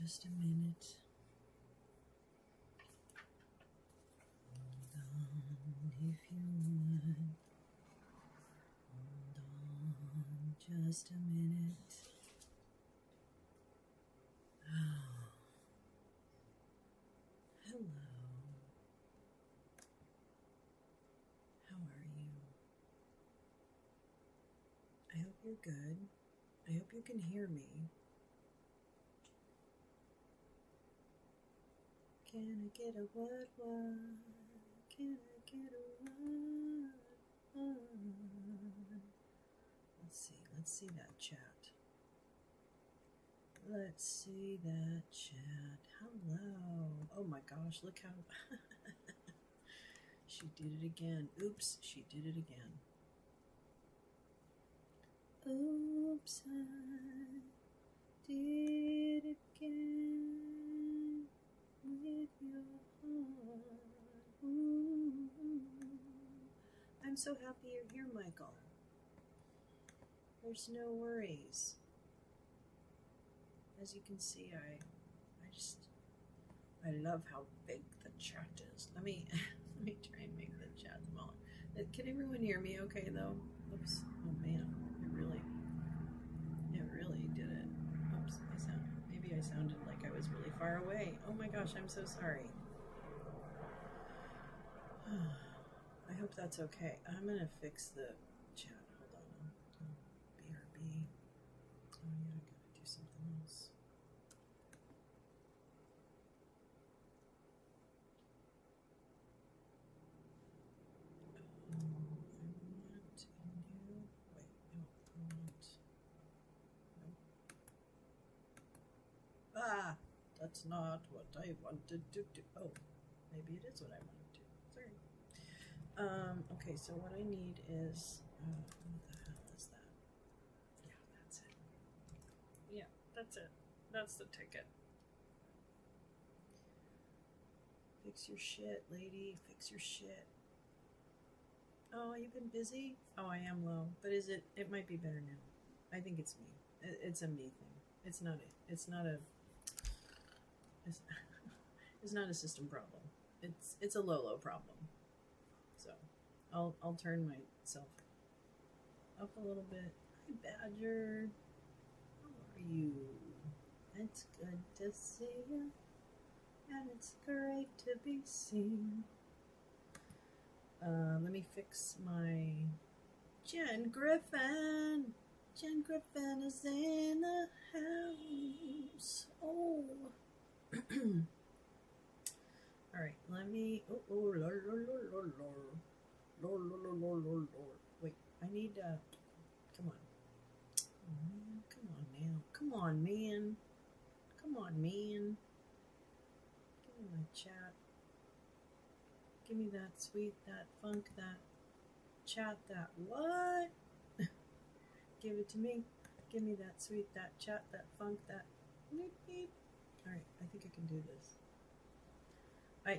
Just a minute. Hold on if you would. Hold on just a minute. Oh. Hello. How are you? I hope you're good. I hope you can hear me. Can I get a what? Can I get a what? Let's see that chat. Let's see that chat. Hello. Oh my gosh, look how she did it again. Oops, she did it again. Oops, I did it again with your heart. Ooh. I'm so happy you're here, Michael. There's no worries. As you can see, I love how big the chat is. Let me try and make the chat smaller. Can everyone hear me okay though? Oops. Oh man, it really did it. Oops, maybe I sounded like I was really far away. Oh my gosh, I'm so sorry. I hope that's okay. I'm gonna fix the chat. Hold on. BRB. Oh yeah, I gotta do something else. Ah, that's not what I wanted to do. Oh, maybe it is what I wanted to. Sorry. Okay, so what I need is, what the hell is that? Yeah, that's it. Yeah, that's it. That's the ticket. Fix your shit, lady. Fix your shit. Oh, you've been busy? Oh, I am low. But it might be better now. I think it's me. It's a me thing. It's not a system problem. It's a Lolo problem. So I'll turn myself up a little bit. Hi, Badger. How are you? It's good to see you, and it's great to be seen. Let me fix my Jen Griffin. Jen Griffin is in the house. Oh. All right, let me. Wait, I need. Come on. Oh, man, come on now. Come on, man. Come on, man. Give me my chat. Give me that sweet, that funk, that chat, that what? Give it to me. Give me that sweet, that chat, that funk, that beep beep. All right, I think I can do this.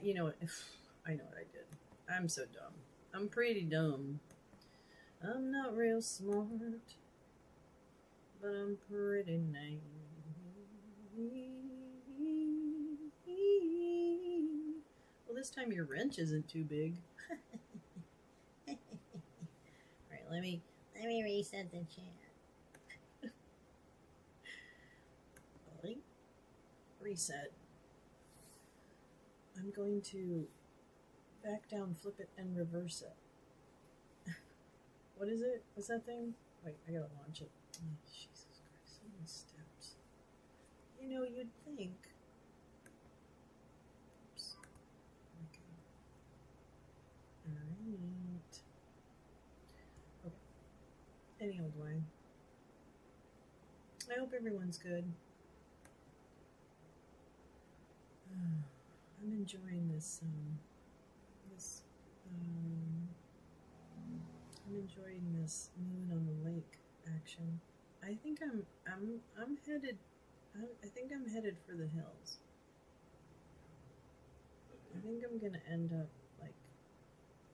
You know what? I know what I did. I'm so dumb. I'm pretty dumb. I'm not real smart, but I'm pretty nice. Well, this time your wrench isn't too big. All right, let me reset the chat. Reset. I'm going to back down, flip it, and reverse it. What is it? What's that thing? Wait, I gotta launch it. Oh, Jesus Christ, so many steps. You know, you'd think. Oops. Okay. Alright. Okay. Any old way. I hope everyone's good. I'm enjoying this. I'm enjoying this moon on the lake action. I think I'm headed. I think I'm headed for the hills. I think I'm gonna end up like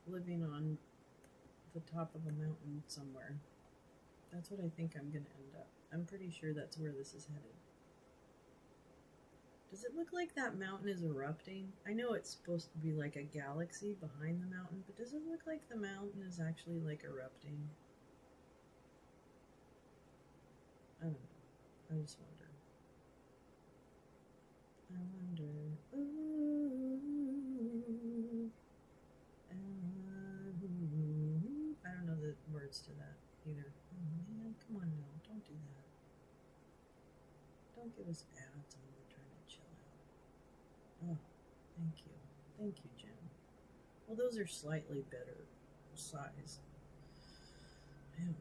living on the top of a mountain somewhere. That's what I think I'm gonna end up. I'm pretty sure that's where this is headed. Does it look like that mountain is erupting? I know it's supposed to be like a galaxy behind the mountain, but does it look like the mountain is actually like erupting? I don't know. I just wonder. I wonder. Ooh. I don't know the words to that either. Oh man, come on now. Don't do that. Don't give us ads when we're trying to chill out. Oh, thank you. Thank you, Jen. Well, those are slightly better size. I think I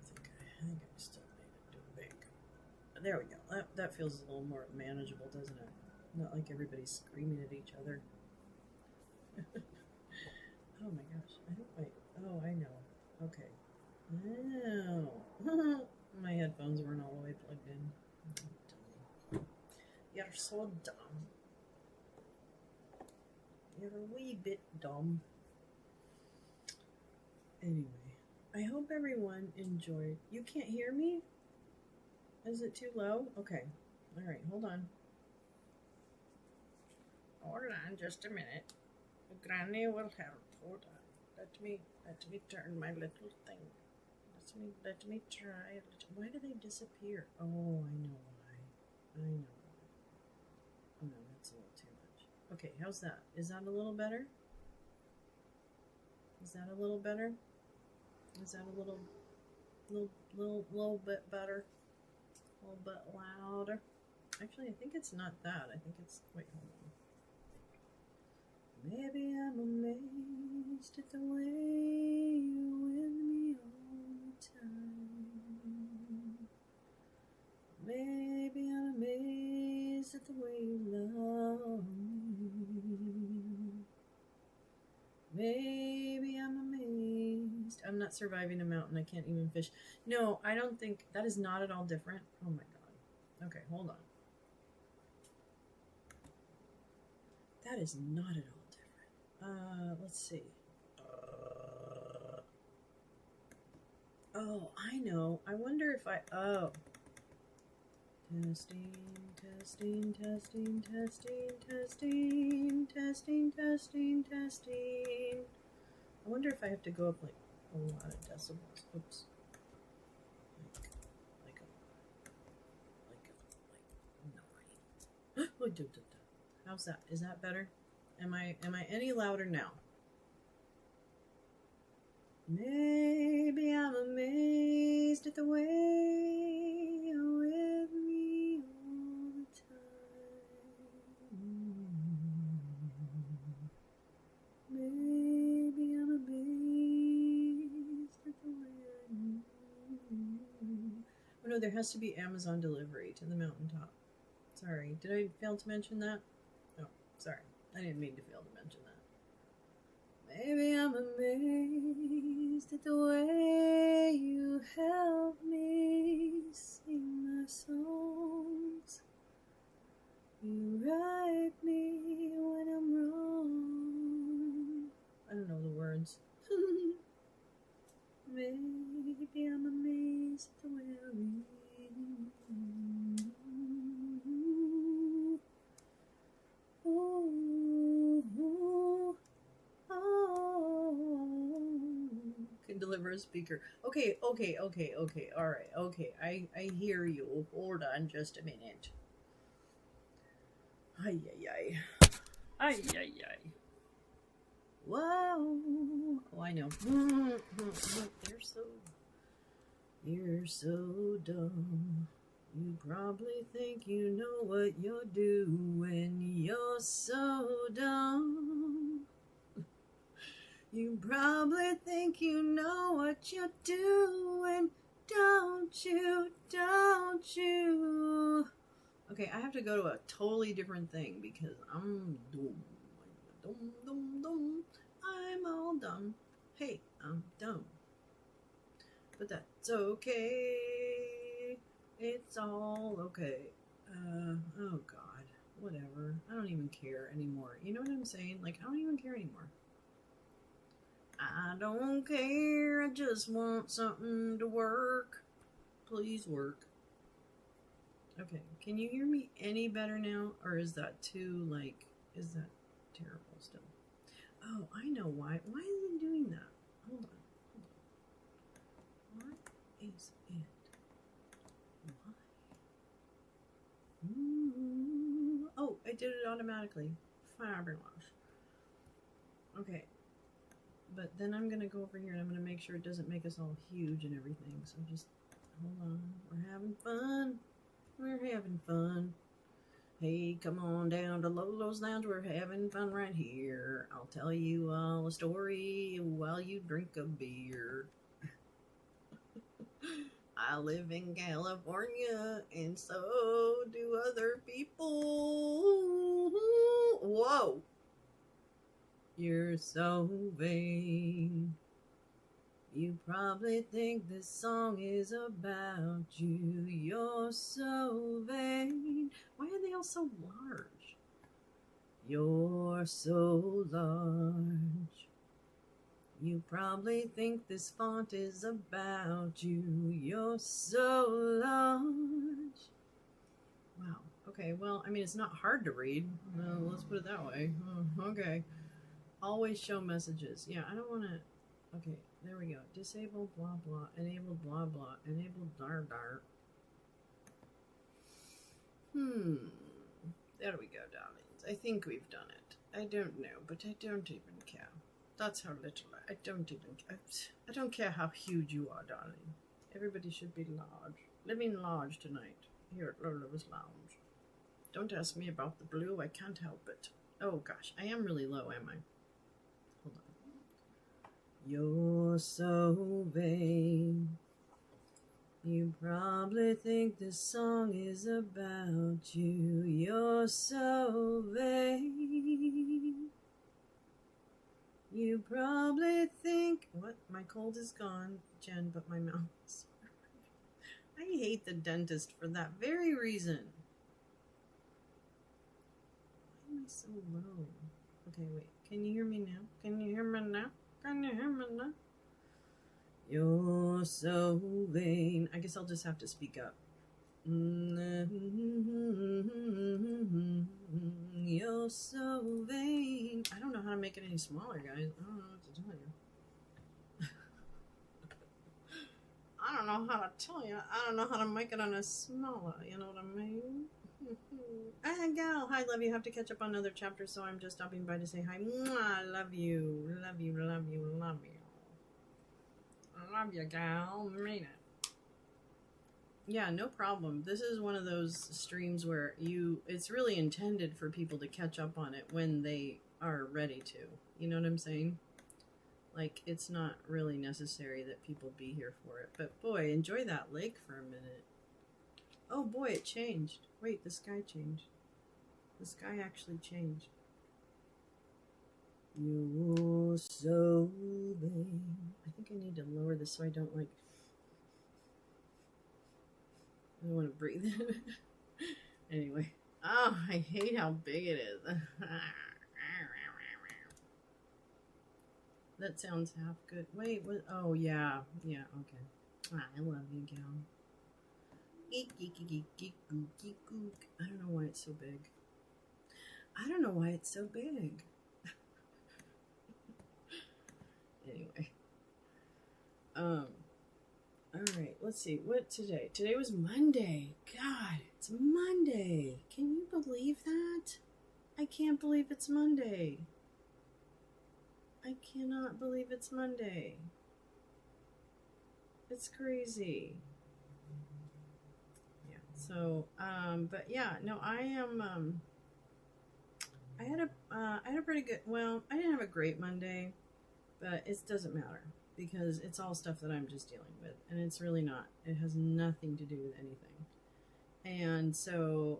still need to do big. There we go. That feels a little more manageable, doesn't it? Not like everybody's screaming at each other. Oh my gosh. Oh, I know. Okay. Oh. My headphones weren't all the way plugged in. You're so dumb. You're a wee bit dumb. Anyway, I hope everyone enjoyed. You can't hear me? Is it too low? Okay. All right, hold on. Hold on just a minute. Granny will help. Hold on. Let me turn my little thing. Let me try. Why do they disappear? Oh, I know why. I know. Oh no, that's a little too much. Okay, how's that? Is that a little better? Is that a little better? Is that a little bit better? A little bit louder? Actually, I think it's not that. I think it's, wait, hold on. Maybe I'm amazed at the way you're with me all the time. Maybe I'm amazed at the way you love me. Maybe I'm amazed. I'm not surviving a mountain. I can't even fish. No, I don't think that is not at all different. Oh my god. Okay, hold on. That is not at all different. Let's see. Oh, I know. I wonder if I. Oh. Testing. I wonder if I have to go up like a lot of decibels. Oops. Like 9. How's that? Is that better? Am I any louder now? Maybe I'm amazed at the way you're with me all the time. Maybe I'm amazed at the way Oh no, there has to be Amazon delivery to the mountaintop. Sorry, did I fail to mention that? No, sorry. I didn't mean to fail to mention that. Maybe I'm amazed at the way you help me sing my songs. You right me when I'm wrong. I don't know the words. Maybe I'm amazed at the way I read. Can deliver a speaker. Okay. All right. Okay. I hear you. Hold on just a minute. Ay. Wow. Oh, I know. You're so dumb. You probably think you know what you're doing. You're so dumb. You probably think you know what you're doing. Don't you? Okay, I have to go to a totally different thing because I'm dumb. I'm all dumb. Hey, I'm dumb. But that's okay. It's all okay. Oh God, whatever. I don't even care anymore. You know what I'm saying? Like, I don't even care anymore. I don't care. I just want something to work. Please work. Okay, can you hear me any better now? Or is that too, like, is that terrible still? Oh, I know why. Why is it doing that? Hold on. What is it? Why? Oh, I did it automatically. Fabulous. Okay. But then I'm going to go over here and I'm going to make sure it doesn't make us all huge and everything. So just hold on. We're having fun. We're having fun. Hey, come on down to Lolo's Lounge. We're having fun right here. I'll tell you all a story while you drink a beer. I live in California, and so do other people. Whoa. You're so vain. You probably think this song is about you. You're so vain. Why are they all so large? You're so large. You probably think this font is about you. You're so large. Wow. Okay, well, I mean, it's not hard to read. Let's put it that way. Okay. Always show messages. Yeah, I don't want to... Okay, there we go. Disable blah blah. Enable blah blah. Enable dar dar. There we go, darlings. I think we've done it. I don't know, but I don't even care. That's how little I don't even care. I don't care how huge you are, darling. Everybody should be large. Living large tonight here at Lolo's Lounge. Don't ask me about the blue. I can't help it. Oh gosh, I am really low, am I? Hold on. You're so vain. You probably think this song is about you. You're so vain. You probably think... What? My cold is gone, Jen, but my mouth is sore. I hate the dentist for that very reason. Why am I so low? Okay, wait. Can you hear me now? Can you hear me now? Can you hear me now? You're so vain. I guess I'll just have to speak up. You're so vain. I don't know how to make it any smaller, guys. I don't know what to tell you. I don't know how to tell you. I don't know how to make it any smaller. You know what I mean? Hey, gal. Hi, love you. Have to catch up on another chapter, so I'm just stopping by to say hi. Mwah, love you. Love you, love you, love you. I love you, gal. Mean it. Yeah, no problem. This is one of those streams where it's really intended for people to catch up on it when they are ready to. You know what I'm saying? Like, it's not really necessary that people be here for it. But boy, enjoy that lake for a minute. Oh boy, it changed. Wait, the sky changed. The sky actually changed. You're so vain. I think I need to lower this so I don't like... I don't want to breathe in. Anyway. Oh, I hate how big it is. That sounds half good. Wait, what? Oh, yeah. Yeah, okay. I love you, gal. Geek, geek, geek, geek, geek, geek, geek. I don't know why it's so big. I don't know why it's so big. Anyway. Alright, let's see. What today? Today was Monday. God, it's Monday. Can you believe that? I can't believe it's Monday. I cannot believe it's Monday. It's crazy. Yeah, so, but yeah, no, I am, I had a pretty good, well, I didn't have a great Monday, but it doesn't matter. Because it's all stuff that I'm just dealing with. And it's really not. It has nothing to do with anything. And so,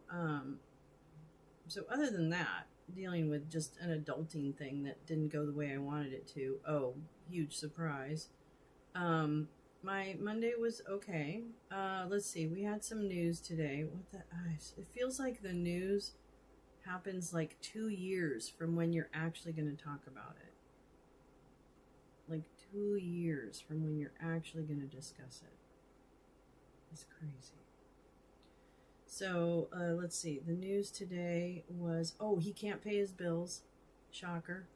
so other than that, dealing with just an adulting thing that didn't go the way I wanted it to. Oh, huge surprise. My Monday was okay. Let's see. We had some news today. What the... It feels like the news happens like 2 years from when you're actually going to talk about it. Like 2 years from when you're actually going to discuss it. It's crazy. So let's see. The news today was, oh, he can't pay his bills. Shocker.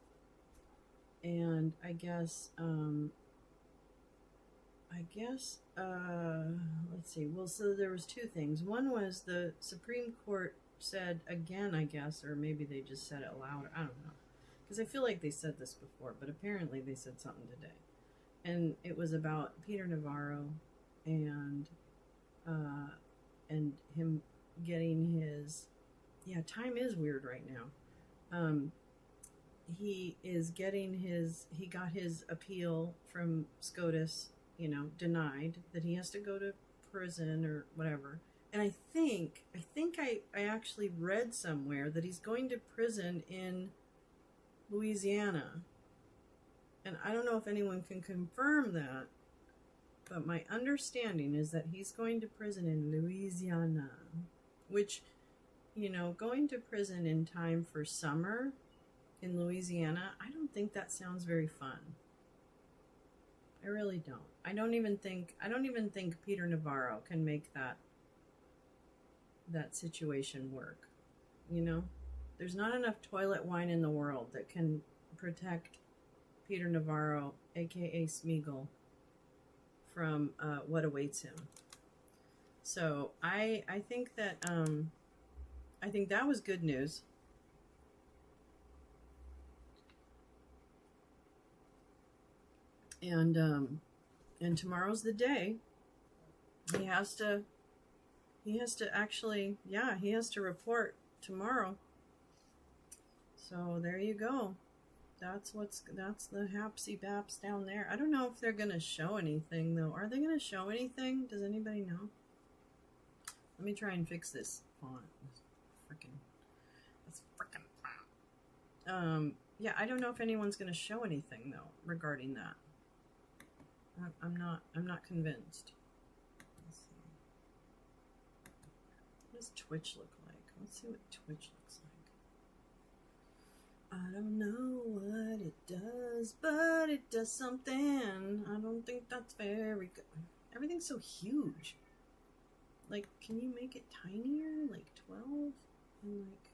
And I guess, let's see. Well, so there was two things. One was the Supreme Court said again, I guess, or maybe they just said it loud. I don't know. Because I feel like they said this before, but apparently they said something today. And it was about Peter Navarro and him getting his, yeah, time is weird right now. He is getting he got his appeal from SCOTUS, denied, that he has to go to prison or whatever. And I think I actually read somewhere that he's going to prison in Louisiana. And I don't know if anyone can confirm that, but my understanding is that he's going to prison in Louisiana, which, going to prison in time for summer in Louisiana, I don't think that sounds very fun. I really don't. I don't even think Peter Navarro can make that situation work. There's not enough toilet wine in the world that can protect Peter Navarro, aka Smeagol, from what awaits him. So I think that was good news. And tomorrow's the day. He has to actually, yeah, he has to report tomorrow. So there you go. That's the hapsy baps down there. I don't know if they're gonna show anything though. Are they gonna show anything? Does anybody know? Let me try and fix this font. That's freaking. Yeah, I don't know if anyone's gonna show anything though regarding that. I'm not convinced. Let's see. What does Twitch look like? Let's see what Twitch looks like. I don't know what it does, but it does something. I don't think that's very good. Everything's so huge. Like, can you make it tinier? Like 12? And like,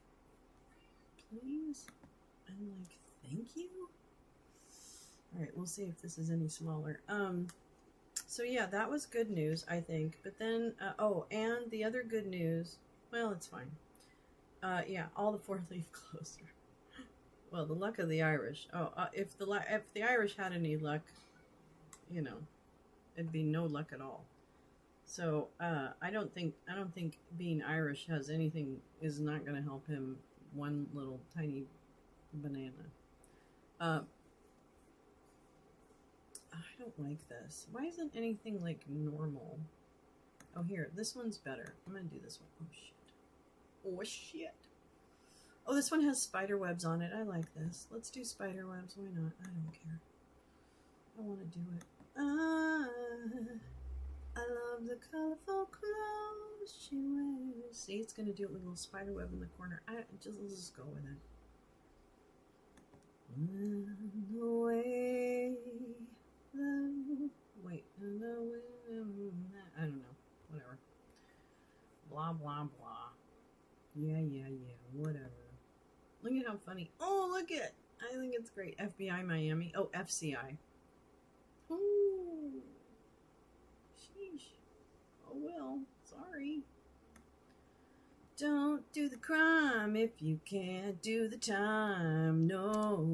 please? And like, thank you? Alright, we'll see if this is any smaller. So yeah, that was good news, I think. But then, and the other good news, well, it's fine. Yeah, all the 4-leaf cloves are. Well, the luck of the Irish. If the Irish had any luck, it'd be no luck at all. So I don't think being Irish is not going to help him one little tiny banana. I don't like this. Why isn't anything like normal? Oh, here, this one's better. I'm gonna do this one. Oh shit. Oh, this one has spider webs on it. I like this. Let's do spider webs. Why not? I don't care. I want to do it. I love the colorful clothes she wears. See, it's gonna do it with a little spider web in the corner. Let's just go with it. The way. Wait, I don't know. Whatever. Blah, blah, blah. Yeah, whatever. Look at how funny. Oh, look at. I think it's great. FBI Miami. Oh, FCI. Ooh. Sheesh. Oh, well. Sorry. Don't do the crime if you can't do the time. No,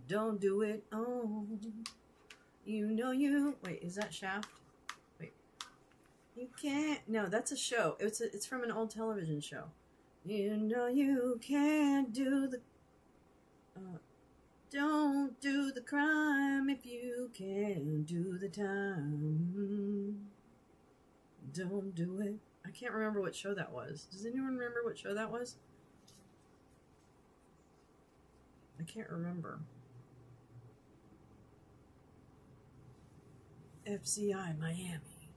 don't do it. Oh. Wait, is that Shaft? Wait. You can't. No, that's a show. It's from an old television show. You can't do the. Don't do the crime if you can't do the time. Don't do it. I can't remember what show that was. Does anyone remember what show that was? I can't remember. FCI Miami.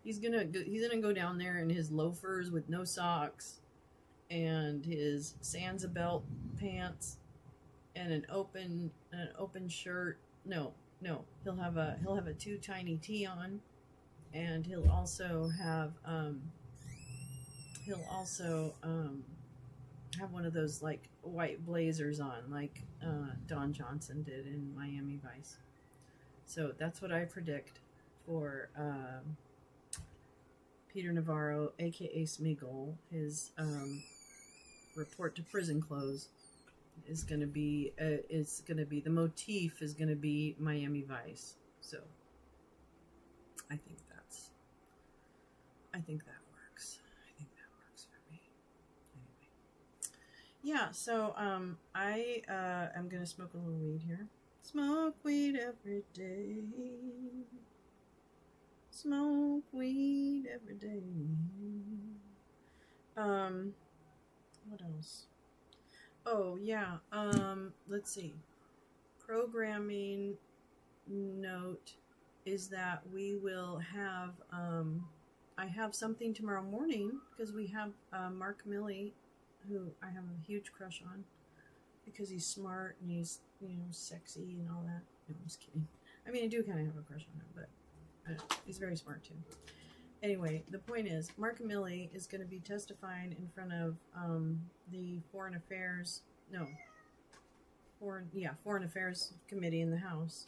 He's gonna go down there in his loafers with no socks and his Sansa belt pants and an open shirt. No, he'll have a too tiny tee on, and he'll also have he'll also have one of those like white blazers on, like Don Johnson did in Miami Vice. So that's what I predict for Peter Navarro, aka Smeagol. His report to prison close is going to be the motif is going to be Miami Vice. So I think that works. I think that works for me. Anyway, yeah. So I am going to smoke a little weed here. Smoke weed every day. Smoke weed every day. What else? Oh yeah. Let's see. Programming note is that we will have I have something tomorrow morning because we have Mark Milley, who I have a huge crush on because he's smart and he's sexy and all that. No, I'm just kidding. I mean, I do kind of have a crush on him, but he's very smart too. Anyway, the point is, Mark Milley is going to be testifying in front of the Foreign Affairs Committee in the House,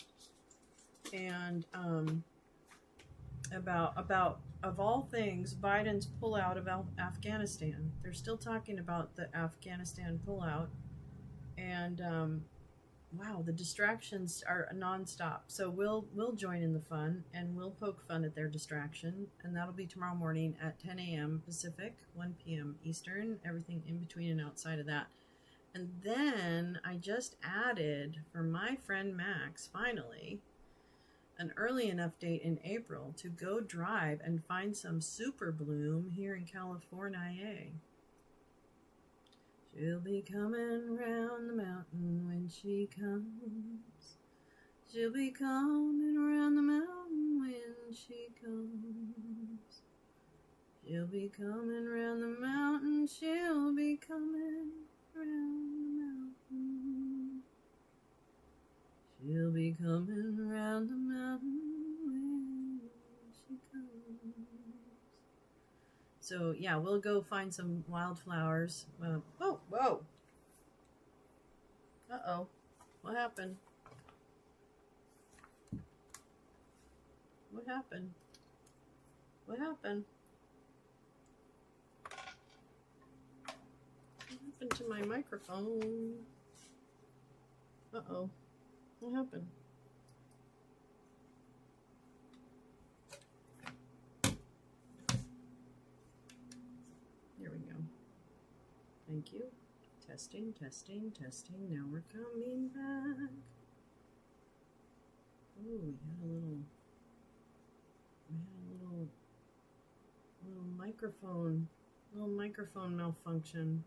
and about of all things, Biden's pullout of Afghanistan. They're still talking about the Afghanistan pullout, and wow, the distractions are nonstop. So we'll join in the fun, and we'll poke fun at their distraction, and that'll be tomorrow morning at 10 a.m. Pacific, 1 p.m. Eastern, everything in between and outside of that. And then I just added, for my friend Max, finally, an early enough date in April to go drive and find some super bloom here in California. She'll be coming round the mountain when she comes. She'll be coming round the mountain when she comes. She'll be coming round the mountain. She'll be coming round the mountain. She'll be coming round the mountain when she comes. So, yeah, we'll go find some wildflowers. Whoa. Uh-oh. What happened? What happened? What happened? What happened to my microphone? Uh-oh. What happened? There we go. Thank you. Testing. Now we're coming back. Oh, we had a little microphone malfunction.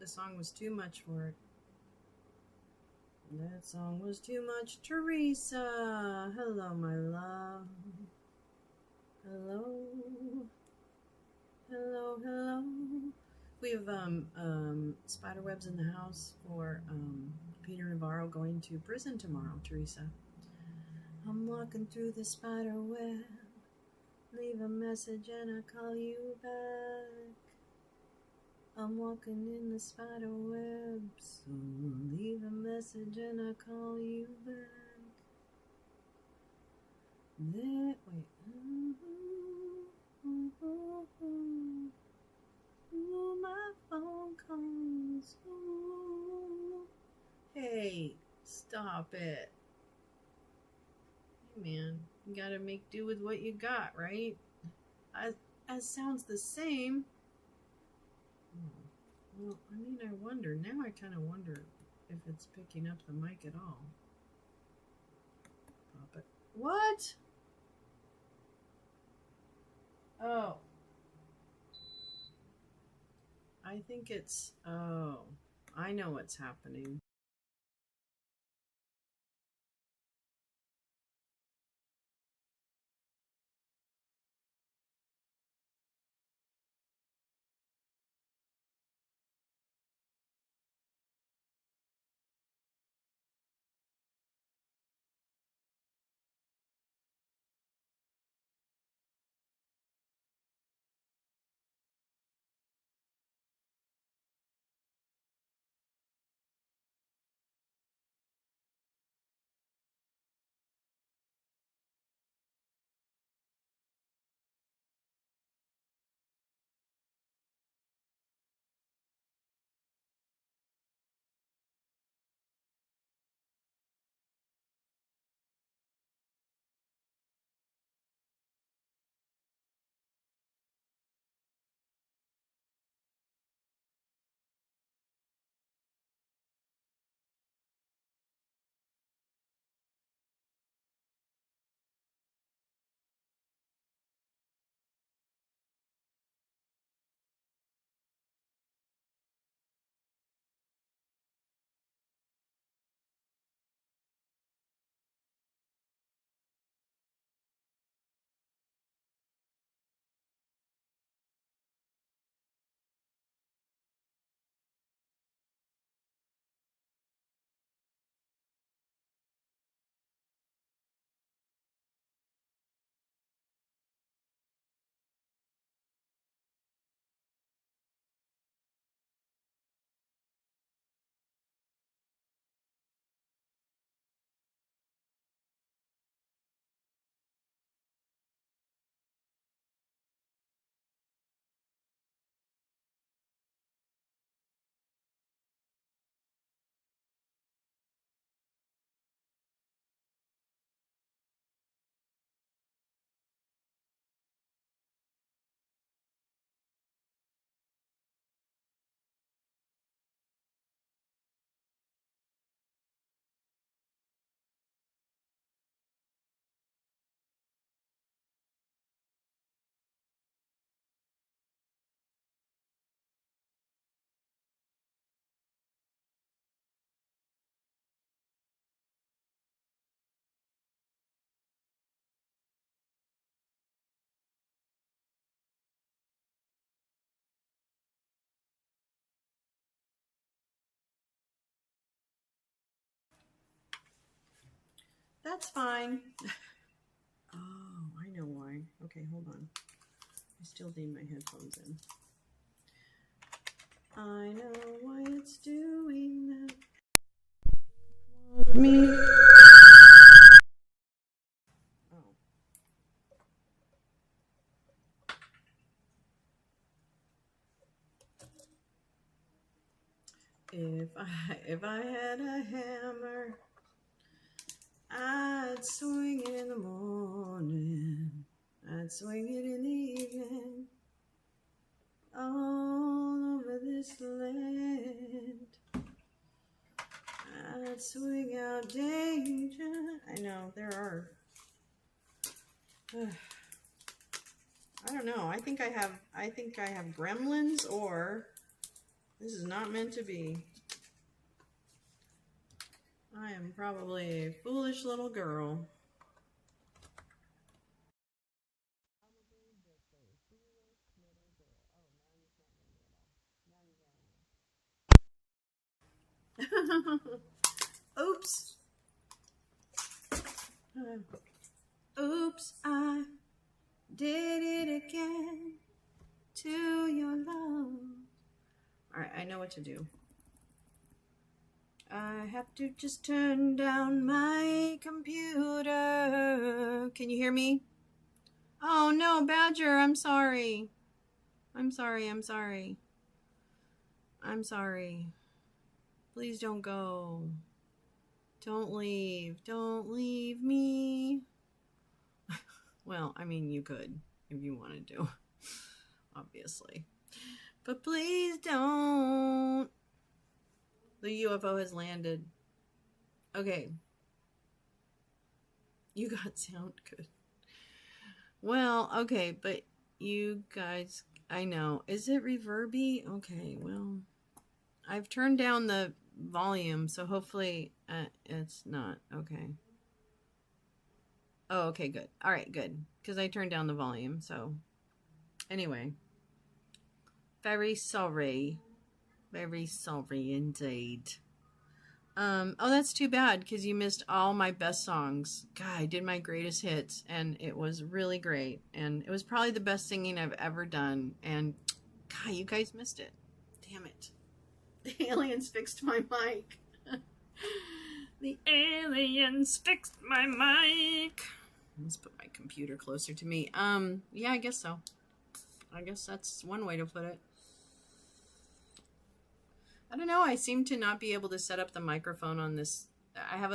The song was too much for it. That song was too much. Teresa, hello, my love. Hello. We have spider webs in the house for Peter Navarro going to prison tomorrow, Teresa. I'm walking through the spider web. Leave a message and I'll call you back. I'm walking in the spider web, so leave a message and I'll call you back. Wait. Ooh, my phone calls. Ooh. Hey, stop it. Hey, man, you gotta make do with what you got, right? As sounds the same. Well, I mean, I wonder. Now I kind of wonder if it's picking up the mic at all. Pop it. What? Oh. I think it's... Oh. I know what's happening. That's fine. Oh, I know why. Okay, hold on. I still need my headphones in. I know why it's doing that. Me. Oh. If I had a hammer, I'd swing it in the morning. I'd swing it in the evening. All over this land. I'd swing out danger. I know there are. I don't know. I think I have gremlins, or this is not meant to be. I am probably a foolish little girl. Oops. Oops, I did it again to your love. Alright, I know what to do. I have to just turn down my computer. Can you hear me? Oh no, Badger, I'm sorry. I'm sorry. Please don't go. Don't leave. Don't leave me. Well, I mean, you could if you wanted to, obviously. But please don't. The UFO has landed. Okay. You got sound good. Well, okay, but you guys, I know. Is it reverby? Okay, well, I've turned down the volume, so hopefully it's not. Okay. Oh, okay, good. All right, good. Because I turned down the volume, so anyway. Very sorry. Very sorry indeed. Oh, that's too bad because you missed all my best songs. God, I did my greatest hits and it was really great. And it was probably the best singing I've ever done. And God, you guys missed it. Damn it. The aliens fixed my mic. The aliens fixed my mic. Let's put my computer closer to me. Yeah, I guess so. I guess that's one way to put it. I don't know. I seem to not be able to set up the microphone on this. I have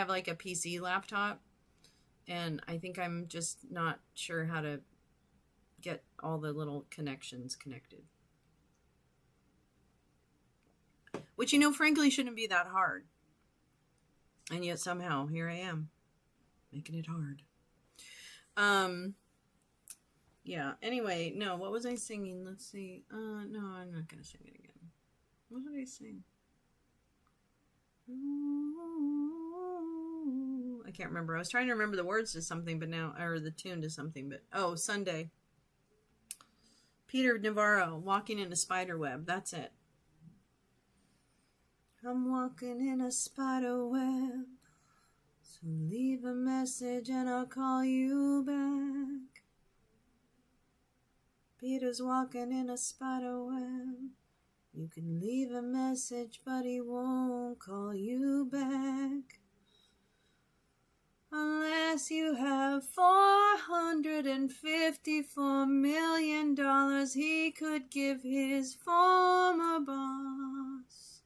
like a PC laptop, and I think I'm just not sure how to get all the little connections connected. Which, you know, frankly, shouldn't be that hard. And yet somehow here I am, making it hard. Yeah. Anyway, no. What was I singing? Let's see. No, I'm not gonna sing it again. What did I sing? I can't remember. I was trying to remember the words to something, but now, or the tune to something, but, oh, Sunday. Peter Navarro, Walking in a Spider Web. That's it. I'm walking in a spider web, so leave a message and I'll call you back. Peter's walking in a spider web. You can leave a message, but he won't call you back. Unless you have $454 million he could give his former boss.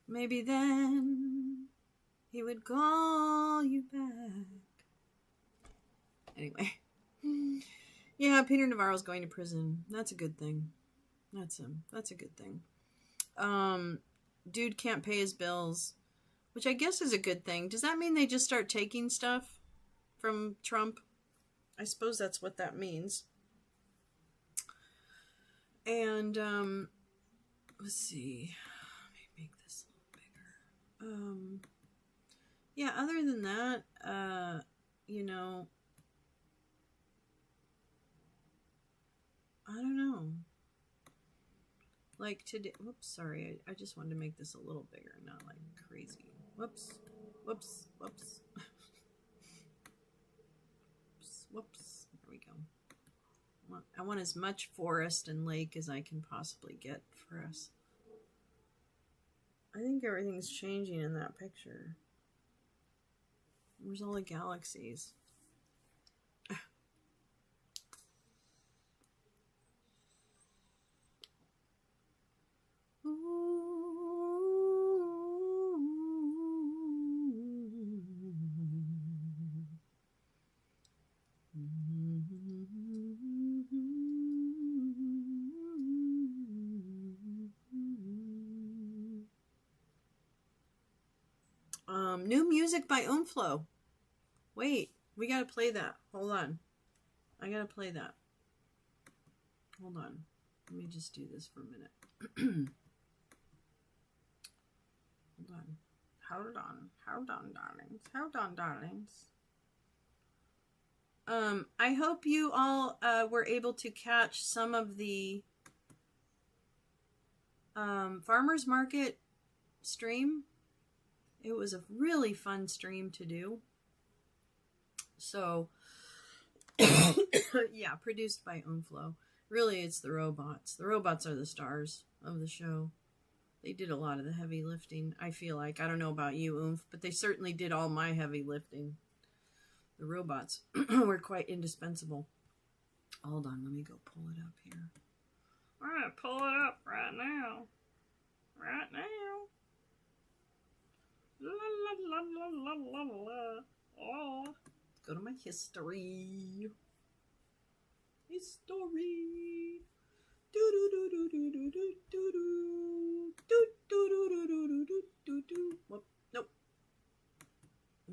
Maybe then he would call you back. Anyway. Yeah, Peter Navarro's going to prison. That's a good thing. That's a good thing. Dude can't pay his bills, which I guess is a good thing. Does that mean they just start taking stuff from Trump? I suppose that's what that means. And let's see. Let me make this a little bigger. Yeah, other than that, you know, I don't know. Like today, whoops, sorry, I just wanted to make this a little bigger, not like crazy. Whoops. Whoops. Whoops. There we go. I want as much forest and lake as I can possibly get for us. I think everything's changing in that picture. Where's all the galaxies? New music by Umflo. Wait, we gotta play that. Hold on. I gotta play that. Hold on. Let me just do this for a minute. Hold on, darlings. I hope you all were able to catch some of the farmers market stream. It was a really fun stream to do. So, yeah, produced by Umflo. Really, it's the robots. The robots are the stars of the show. They did a lot of the heavy lifting, I feel like. I don't know about you, Oomph, but they certainly did all my heavy lifting. The robots were quite indispensable. Hold on, let me go pull it up here. I'm going to pull it up right now. Right now. La la la la la la la. Oh. Let's go to my history. History. Do do do do do do do do do do do do do do do do. Whoop. Nope.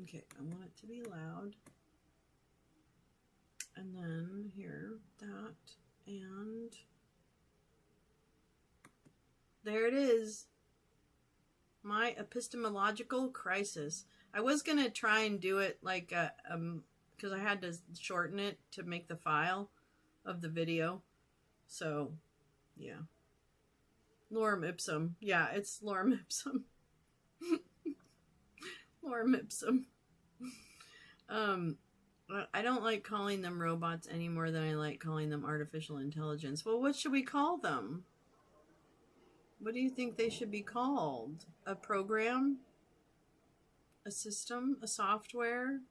Okay, I want it to be loud. And then here, that, and there it is. My epistemological crisis. I was going to try and do it like, because I had to shorten it to make the file of the video. So, yeah. Lorem ipsum. Yeah, it's lorem ipsum. Lorem ipsum. I don't like calling them robots any more than I like calling them artificial intelligence. Well, what should we call them? What do you think they should be called? A program? A system? A software?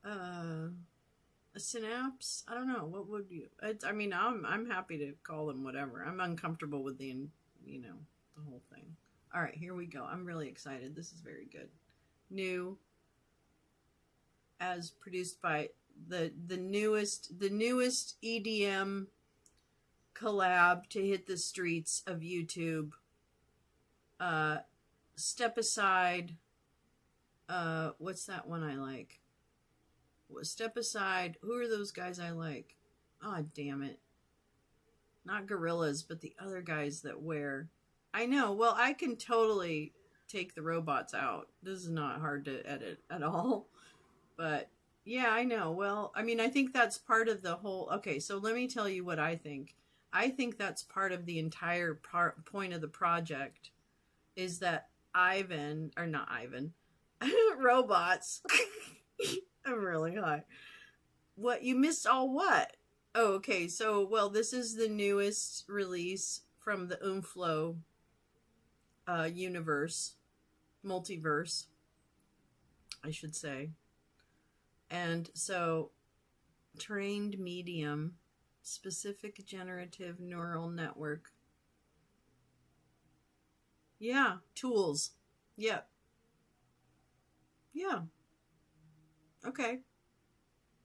A synapse? I don't know. What would you? I'm happy to call them whatever. I'm uncomfortable with the whole thing. All right, here we go. I'm really excited. This is very good. New, as produced by the newest EDM collab to hit the streets of YouTube. Step Aside. What's that one I like? Step Aside. Who are those guys I like? Oh, damn it. Not gorillas, but the other guys that wear. I know. Well, I can totally take the robots out. This is not hard to edit at all. But yeah, I know. Well, I mean, I think that's part of the whole. Okay, so let me tell you what I think. I think that's part of the entire point of the project is that robots. I'm really high. What, you missed all what? Oh, okay. So, well, this is the newest release from the Umflo multiverse, I should say. And so, trained medium, specific generative neural network. Yeah, tools. Yep. Yeah. Okay.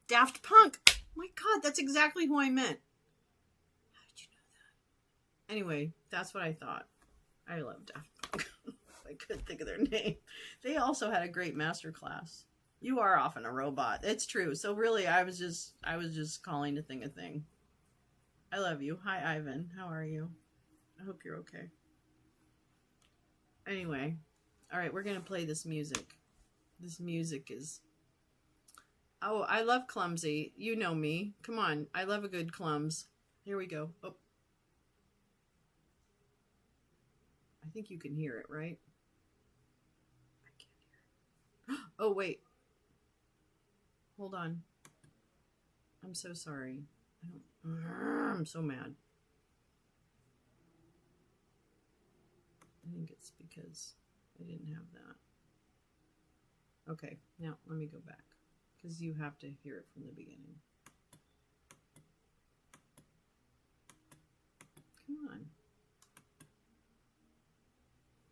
Daft Punk. My God, that's exactly who I meant. How did you know that? Anyway, that's what I thought. I love Daft Punk. I couldn't think of their name. They also had a great master class. You are often a robot. It's true. So really, I was just calling a thing a thing. I love you. Hi, Ivan. How are you? I hope you're okay. Anyway, all right, we're going to play this music. This music is... Oh, I love clumsy. You know me. Come on. I love a good clums. Here we go. Oh. I think you can hear it, right? Oh, wait. Hold on. I'm so sorry. I'm so mad. I think it's because I didn't have that. Okay, now let me go back because you have to hear it from the beginning. Come on.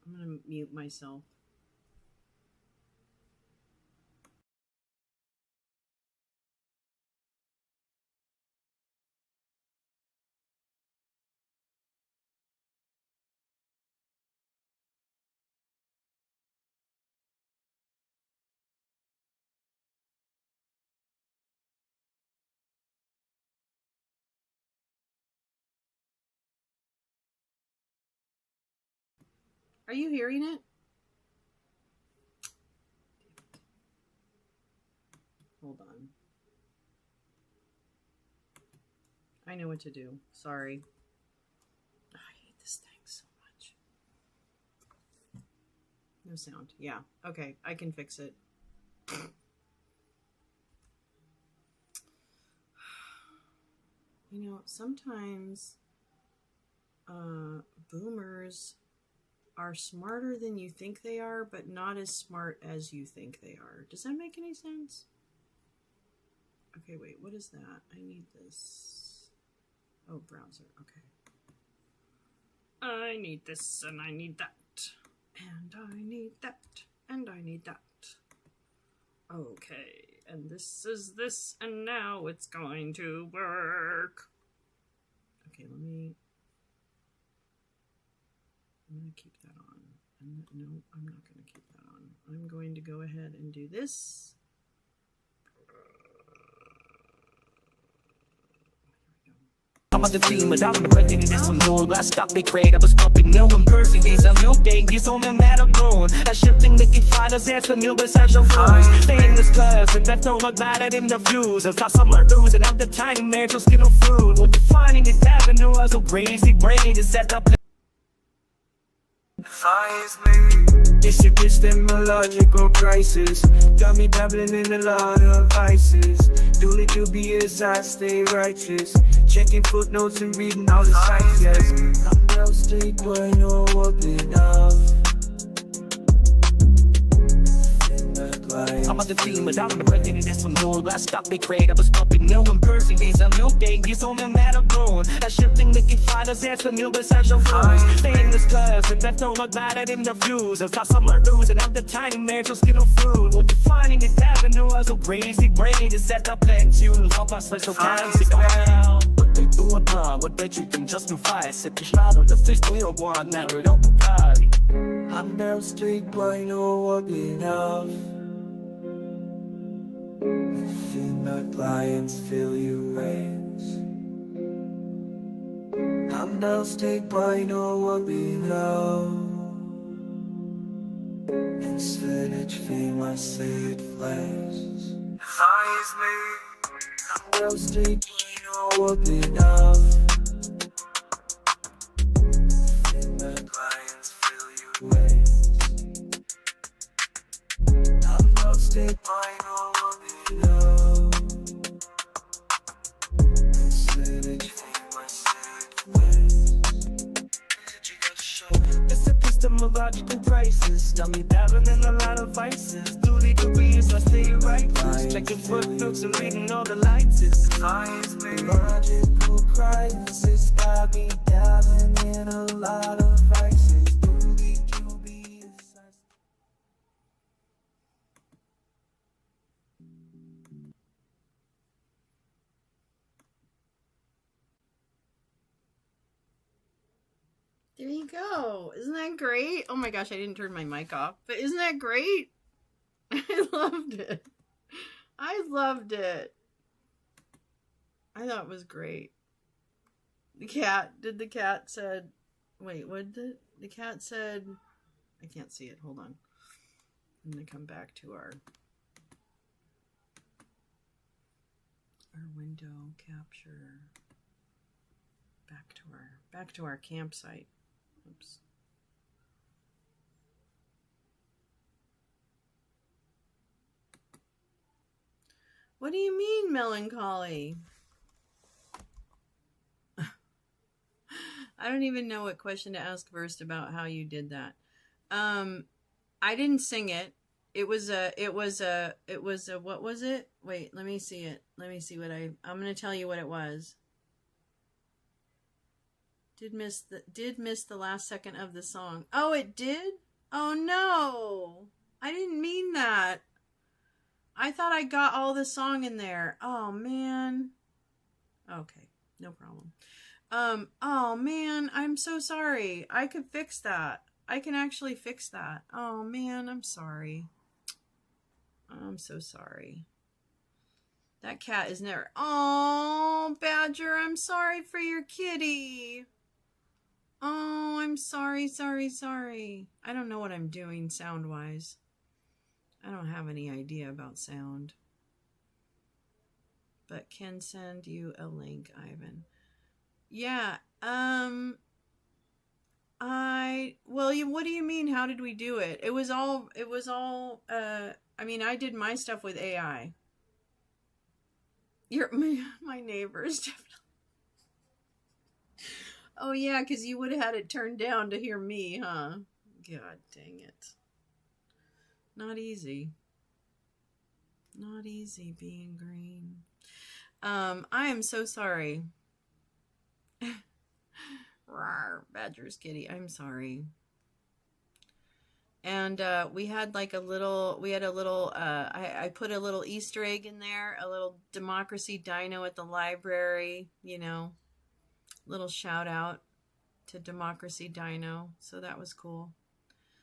I'm going to mute myself. Are you hearing it? Hold on. I know what to do. Sorry. Oh, I hate this thing so much. No sound. Yeah. Okay. I can fix it. You know, sometimes boomers are smarter than you think they are, but not as smart as you think they are. Does that make any sense? Okay, wait, what is that? I need this. Oh, browser. Okay. I need this, and I need that. And I need that. And I need that. Okay, and this is this, and now it's going to work. Okay, I'm going to keep that on. No, I'm not going to keep that on. I'm going to go ahead and do this. I'm on the team, but I'm ready to this one more. Last stop they create, I was pumping no one person. It's a new thing, it's on the matter going. That shit thing that can find us as a new besides your phone. Stay in this class, and that's no look bad at him the views. I've got some losing out the time, man, just get no food. We'll be finding it avenue as a crazy brain to set up. It's a epistemological crisis. Got me dabbling in a lot of vices. Duly dubious, I stay righteous. Checking footnotes and reading all the sites, yes. I'm no street boy, no what enough. I'm on the team, but I'm ready to this one more. Last stop they create, I was pumping no one person. It's a new thing, it's on the matter going. That shit thing that can find us as a new besides your phone. Stay in this class, and that's no look bad at him the views. I've got some losing out the tiny man, just get no food. We'll be finding it avenue as a crazy brain to set up plans. You help us special times to go out. What they doing now, what bet you can justify. Sit the shroud of the fish, we don't want never don't party. I'm down street boy, no what enough. Feel my clients feel you raise. I'm no steak boy, no one below. In spinach, feel my seed flames. Eyes me. I'm no steak boy, no one enough. Feel my clients feel you raise. I'm no steak boy, no one below. In spinach, feel my seed flames. It's epistemological crisis. Tell me dabbling in a lot of vices. Duly dubious, I stay righteous. Checking footnotes and reading all the lights. It's logical crisis. Got me dabbling in a lot of vices. Duly dubious. There you go. Isn't that great? Oh my gosh, I didn't turn my mic off. But isn't that great? I loved it. I loved it. I thought it was great. The cat said, wait, what did the cat said? I can't see it. Hold on. I'm going to come back to our window capture. Back to our campsite. Oops. What do you mean melancholy? I don't even know what question to ask first about how you did that. I didn't sing it. It was a, what was it? Wait, let me see it. Let me see what I'm going to tell you what it was. Did miss the last second of the song. Oh, it did? Oh no. I didn't mean that. I thought I got all the song in there. Oh man. Okay, no problem. Oh man, I'm so sorry. I could fix that. I can actually fix that. Oh man, I'm sorry. I'm so sorry. That cat is never. Oh, Badger, I'm sorry for your kitty. Oh, I'm sorry. I don't know what I'm doing sound-wise. I don't have any idea about sound. But can send you a link, Ivan. Yeah, what do you mean, how did we do it? It was all, I mean, I did my stuff with AI. My neighbors, definitely. Oh, yeah, because you would have had it turned down to hear me, huh? God dang it. Not easy. Not easy being green. I am so sorry. Rawr, Badger's kitty. I'm sorry. And we had like a little, I put a little Easter egg in there, a little Democracy Dino at the library, you know, little shout out to Democracy Dino. So that was cool.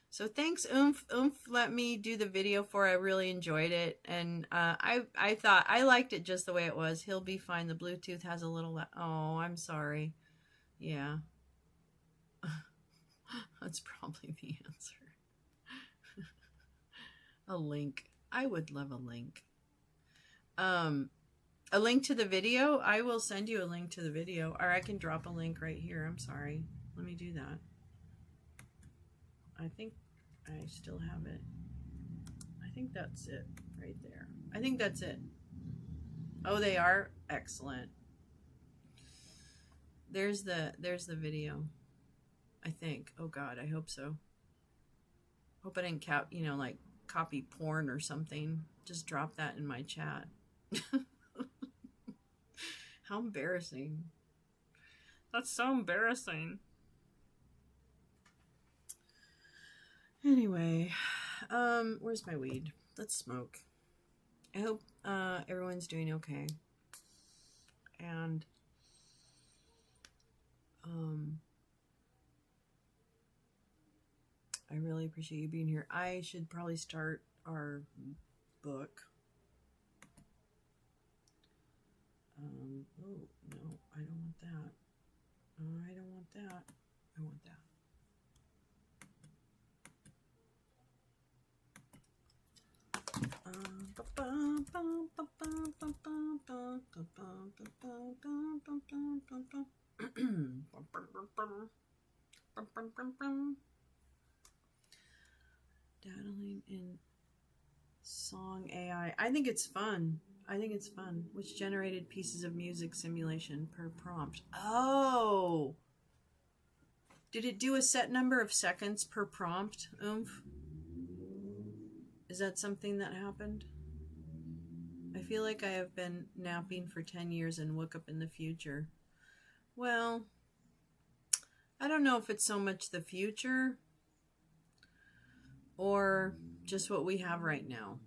So thanks, Oomph. Oomph let me do the video for. I really enjoyed it. And I thought I liked it just the way it was. He'll be fine. The Bluetooth has a little, oh, I'm sorry. Yeah. That's probably the answer. A link. I would love a link. A link to the video. I will send you a link to the video, or I can drop a link right here. I'm sorry. Let me do that. I think I still have it. I think that's it right there. I think that's it. Oh, they are? Excellent. There's the video. I think. Oh God, I hope so. Hope I didn't like copy porn or something. Just drop that in my chat. How embarrassing. That's so embarrassing. Anyway, where's my weed? Let's smoke. I hope everyone's doing okay. And I really appreciate you being here. I should probably start our book. Oh, no, I don't want that. I don't want that. I want that. Dabbling in song AI. I think it's fun. Which generated pieces of music simulation per prompt. Oh! Did it do a set number of seconds per prompt, Oomph? Is that something that happened? I feel like I have been napping for 10 years and woke up in the future. Well, I don't know if it's so much the future or just what we have right now.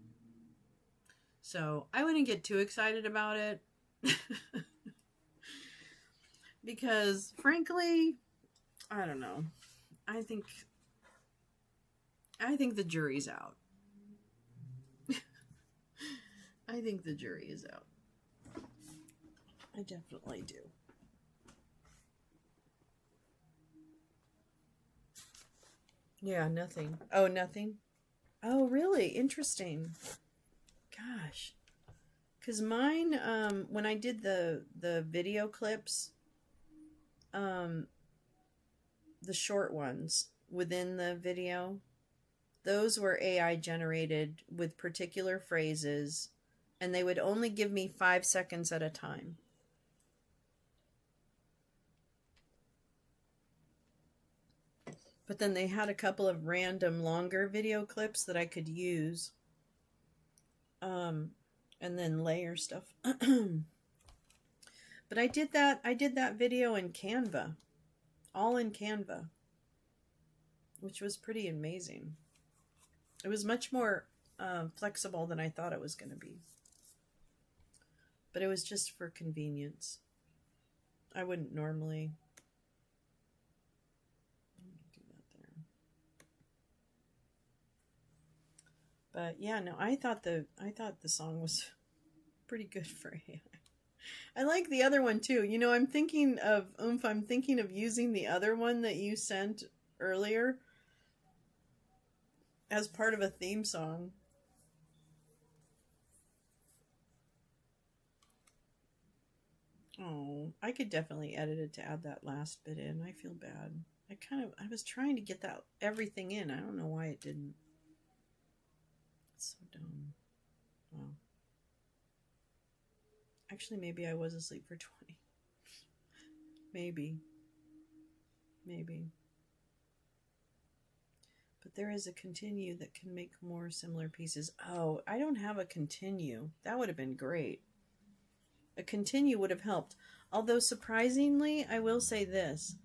So I wouldn't get too excited about it. Because frankly, I don't know. I think the jury's out. I think the jury is out. I definitely do. Yeah, nothing. Oh, nothing? Oh, really? Interesting. Gosh. Because mine, when I did the video clips, the short ones within the video, those were AI generated with particular phrases and they would only give me 5 seconds at a time. But then they had a couple of random longer video clips that I could use, and then layer stuff. But I did that video in Canva, all in Canva, which was pretty amazing. It was much more flexible than I thought it was going to be. But it was just for convenience. I wouldn't normally do that there. But yeah, no, I thought the song was pretty good for AI. I like the other one too. You know, I'm thinking of using the other one that you sent earlier as part of a theme song. Oh, I could definitely edit it to add that last bit in. I feel bad. I was trying to get that everything in. I don't know why it didn't. It's so dumb. Wow. Actually, maybe I was asleep for 20. Maybe. But there is a continue that can make more similar pieces. Oh, I don't have a continue. That would have been great. A continue would have helped. Although surprisingly, I will say this.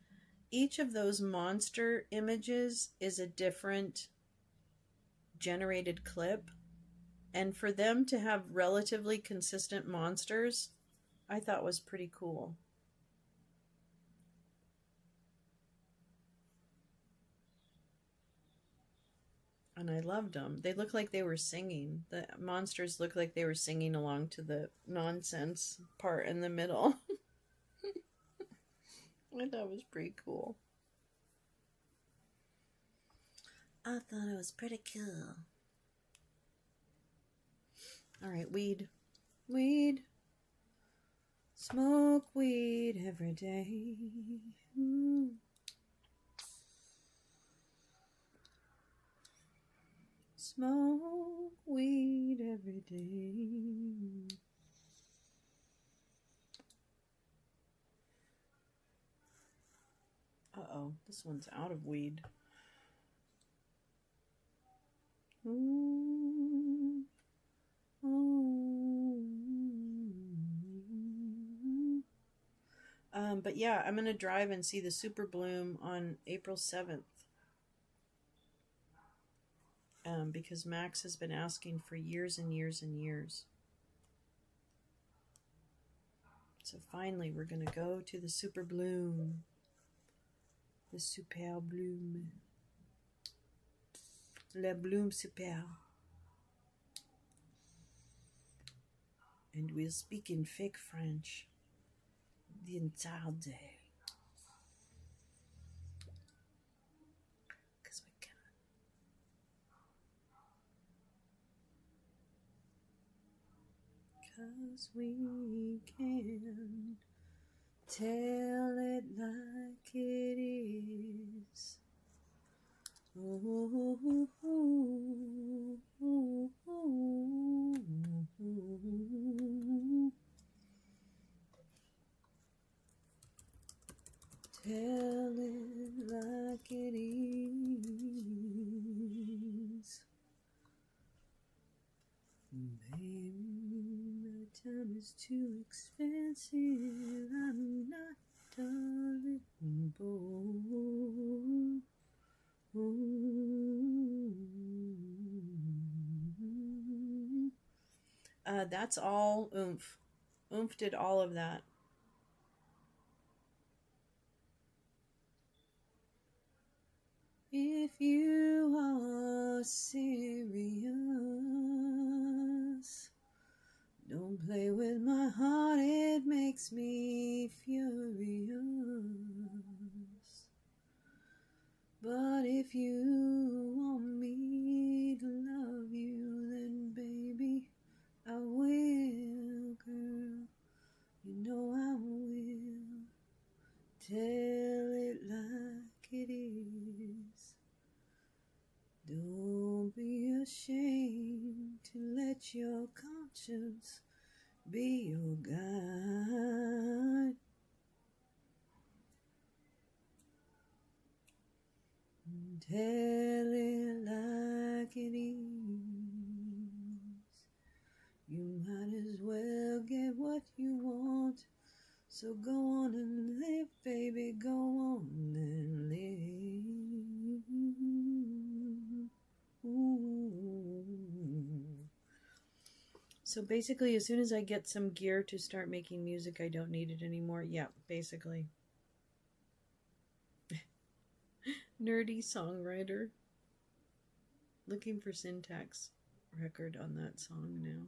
Each of those monster images is a different generated clip. And for them to have relatively consistent monsters, I thought was pretty cool. And I loved them. They looked like they were singing. The monsters looked like they were singing along to the nonsense part in the middle. I thought it was pretty cool. I thought it was pretty cool. All right, weed. Smoke weed every day. Smoke weed every day. Uh-oh, this one's out of weed. Ooh. But yeah, I'm going to drive and see the Super Bloom on April 7th. Because Max has been asking for years and years and years. So finally, we're going to go to the Super Bloom. The Super Bloom. Le Bloom Super. And we'll speak in fake French the entire day. Because we can. Because we can tell it like it is. Ooh, ooh, ooh, ooh, ooh, ooh. Tell it like it is. Baby, my time is too expensive. I'm not darling boy. That's all Oomph. Oomph did all of that. If you are serious, don't play with my heart, it makes me furious. But if you want me to love you, then baby, I will, girl. You know I will. Tell it like it is. Don't be ashamed to let your conscience conscience be your guide. Tell it like it is. You might as well get what you want. So go on and live, baby, go on and live. Ooh. So basically, as soon as I get some gear to start making music, I don't need it anymore. Yeah, basically. Nerdy songwriter. Looking for syntax record on that song now.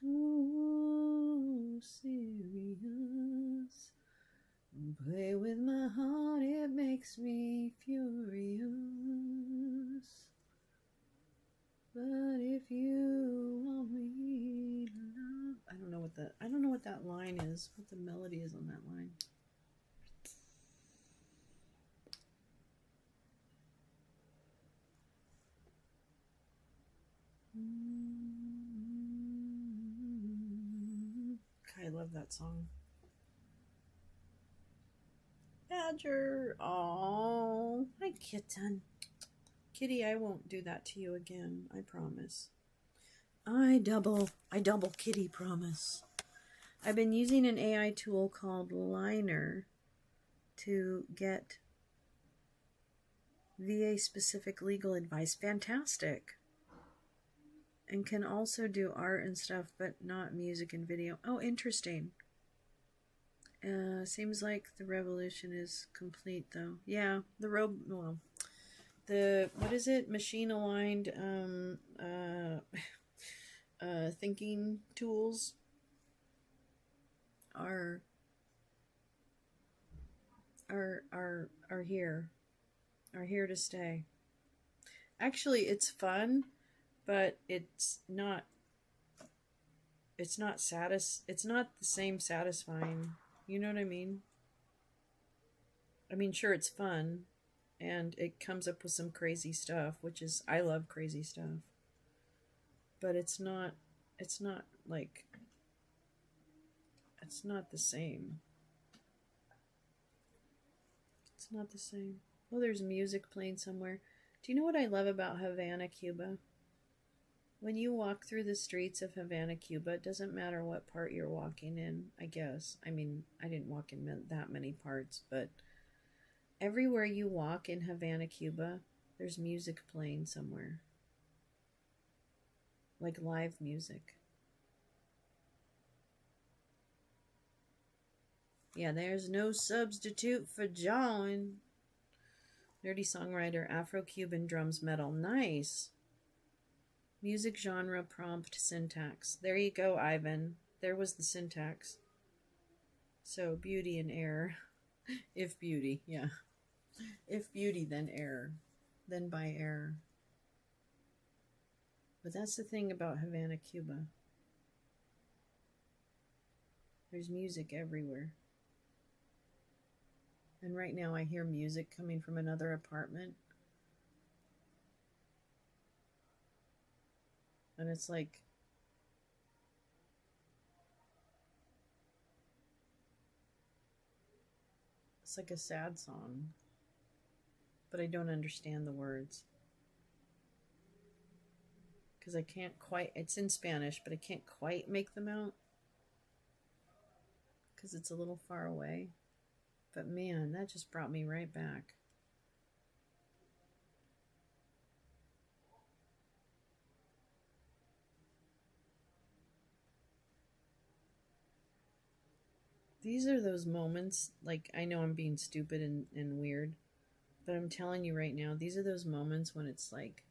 Ooh, serious. Play with my heart, it makes me furious. But if you want me to love, I don't know what that line is, what the melody is on that line. I love that song. Badger, oh, hi kitten. Kitty, I won't do that to you again, I promise. I double kitty promise. I've been using an AI tool called Liner to get VA specific legal advice. Fantastic. And can also do art and stuff, but not music and video. Oh, interesting. Seems like the revolution is complete, though. Yeah, what is it? Machine aligned thinking tools are here to stay. Actually, it's fun, but it's not the same satisfying. You know what I mean? I mean, sure, it's fun, and it comes up with some crazy stuff, I love crazy stuff. But it's not the same. It's not the same. Oh, there's music playing somewhere. Do you know what I love about Havana, Cuba? When you walk through the streets of Havana, Cuba, it doesn't matter what part you're walking in, I guess. I mean, I didn't walk in that many parts, but everywhere you walk in Havana, Cuba, there's music playing somewhere. Like live music. Yeah, there's no substitute for John. Nerdy songwriter, Afro-Cuban drums metal. Nice. Music genre prompt syntax. There you go, Ivan. There was the syntax. So, beauty and error. If beauty, yeah. If beauty, then error. Then by error. But that's the thing about Havana, Cuba. There's music everywhere. And right now I hear music coming from another apartment. And it's like a sad song. But I don't understand the words. Because I can't quite, it's in Spanish, but I can't quite make them out. Because it's a little far away. But man, that just brought me right back. These are those moments, like, I know I'm being stupid and weird, but I'm telling you right now, these are those moments when it's like,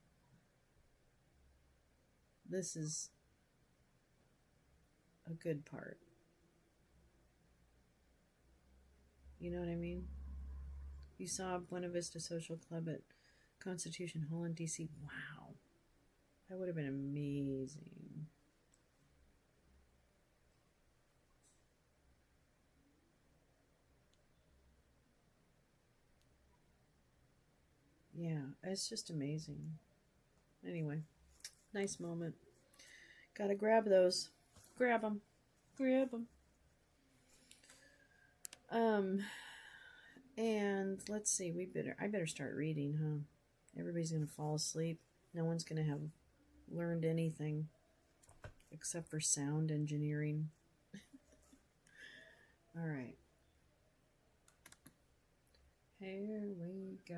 this is a good part. You know what I mean? You saw Buena Vista Social Club at Constitution Hall in DC. Wow. That would have been amazing. Yeah, it's just amazing. Anyway, nice moment. Gotta grab those. Grab them. Grab them. And let's see. I better start reading, huh? Everybody's gonna fall asleep. No one's gonna have learned anything except for sound engineering. All right. Here we go.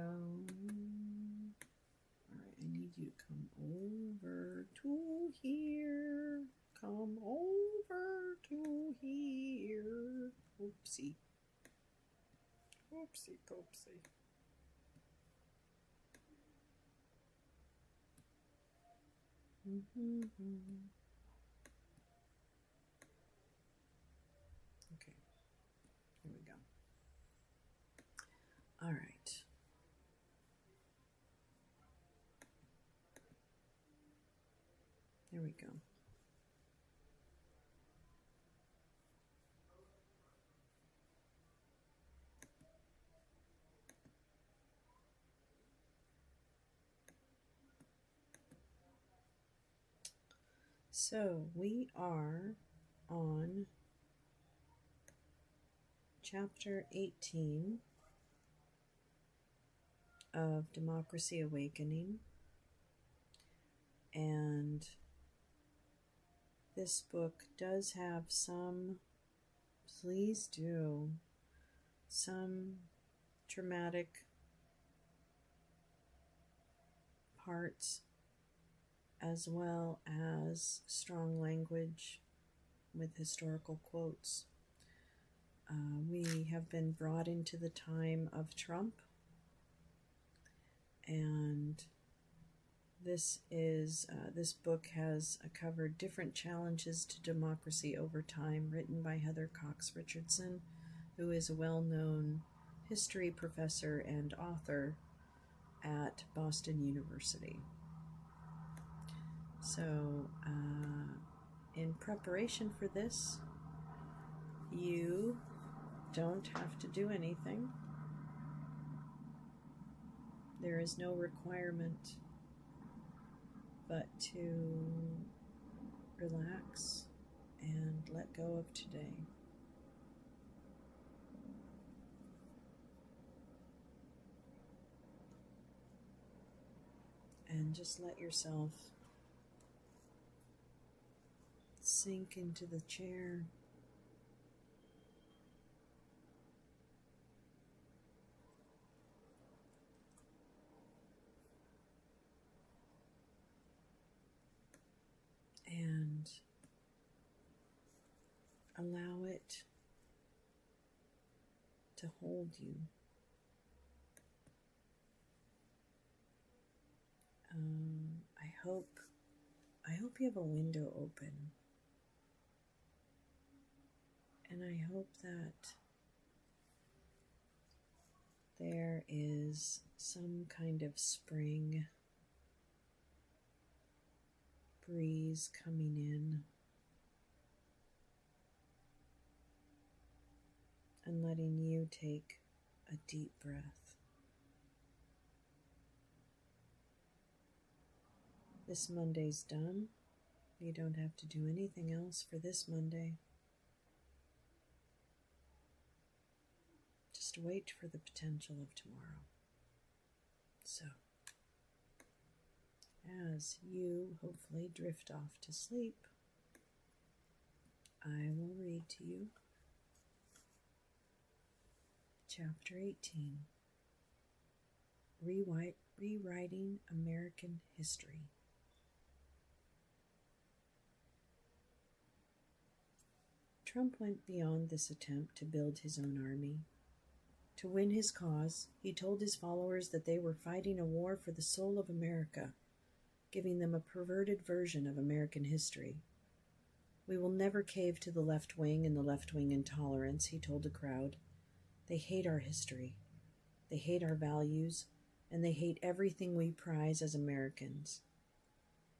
All right, I need you to come over to here. Come over to here. Oopsie. Oopsie, oopsie. Okay, here we go. All right. There we go. So we are on chapter 18 of Democracy Awakening, and this book does have some, please do, some dramatic parts as well as strong language with historical quotes. We have been brought into the time of Trump, and this book has covered different challenges to democracy over time, written by Heather Cox Richardson, who is a well-known history professor and author at Boston University. So, in preparation for this, you don't have to do anything. There is no requirement but to relax and let go of today. And just let yourself sink into the chair. And allow it to hold you. I hope you have a window open. And I hope that there is some kind of spring breeze coming in and letting you take a deep breath. This Monday's done. You don't have to do anything else for this Monday. Just wait for the potential of tomorrow. So, as you hopefully drift off to sleep, I will read to you Chapter 18, Rewriting American History. Trump went beyond this attempt to build his own army. To win his cause, he told his followers that they were fighting a war for the soul of America, giving them a perverted version of American history. We will never cave to the left wing and the left-wing intolerance, he told the crowd. They hate our history. They hate our values, and they hate everything we prize as Americans.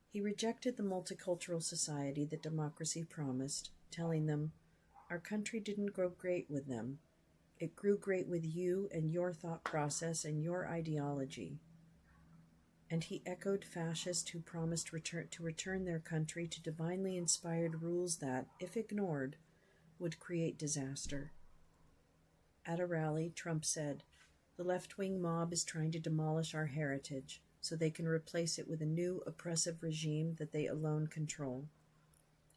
He rejected the multicultural society that democracy promised, telling them, "Our country didn't grow great with them. It grew great with you and your thought process and your ideology." And he echoed fascists who promised to return their country to divinely inspired rules that, if ignored, would create disaster. At a rally, Trump said, "The left-wing mob is trying to demolish our heritage so they can replace it with a new oppressive regime that they alone control.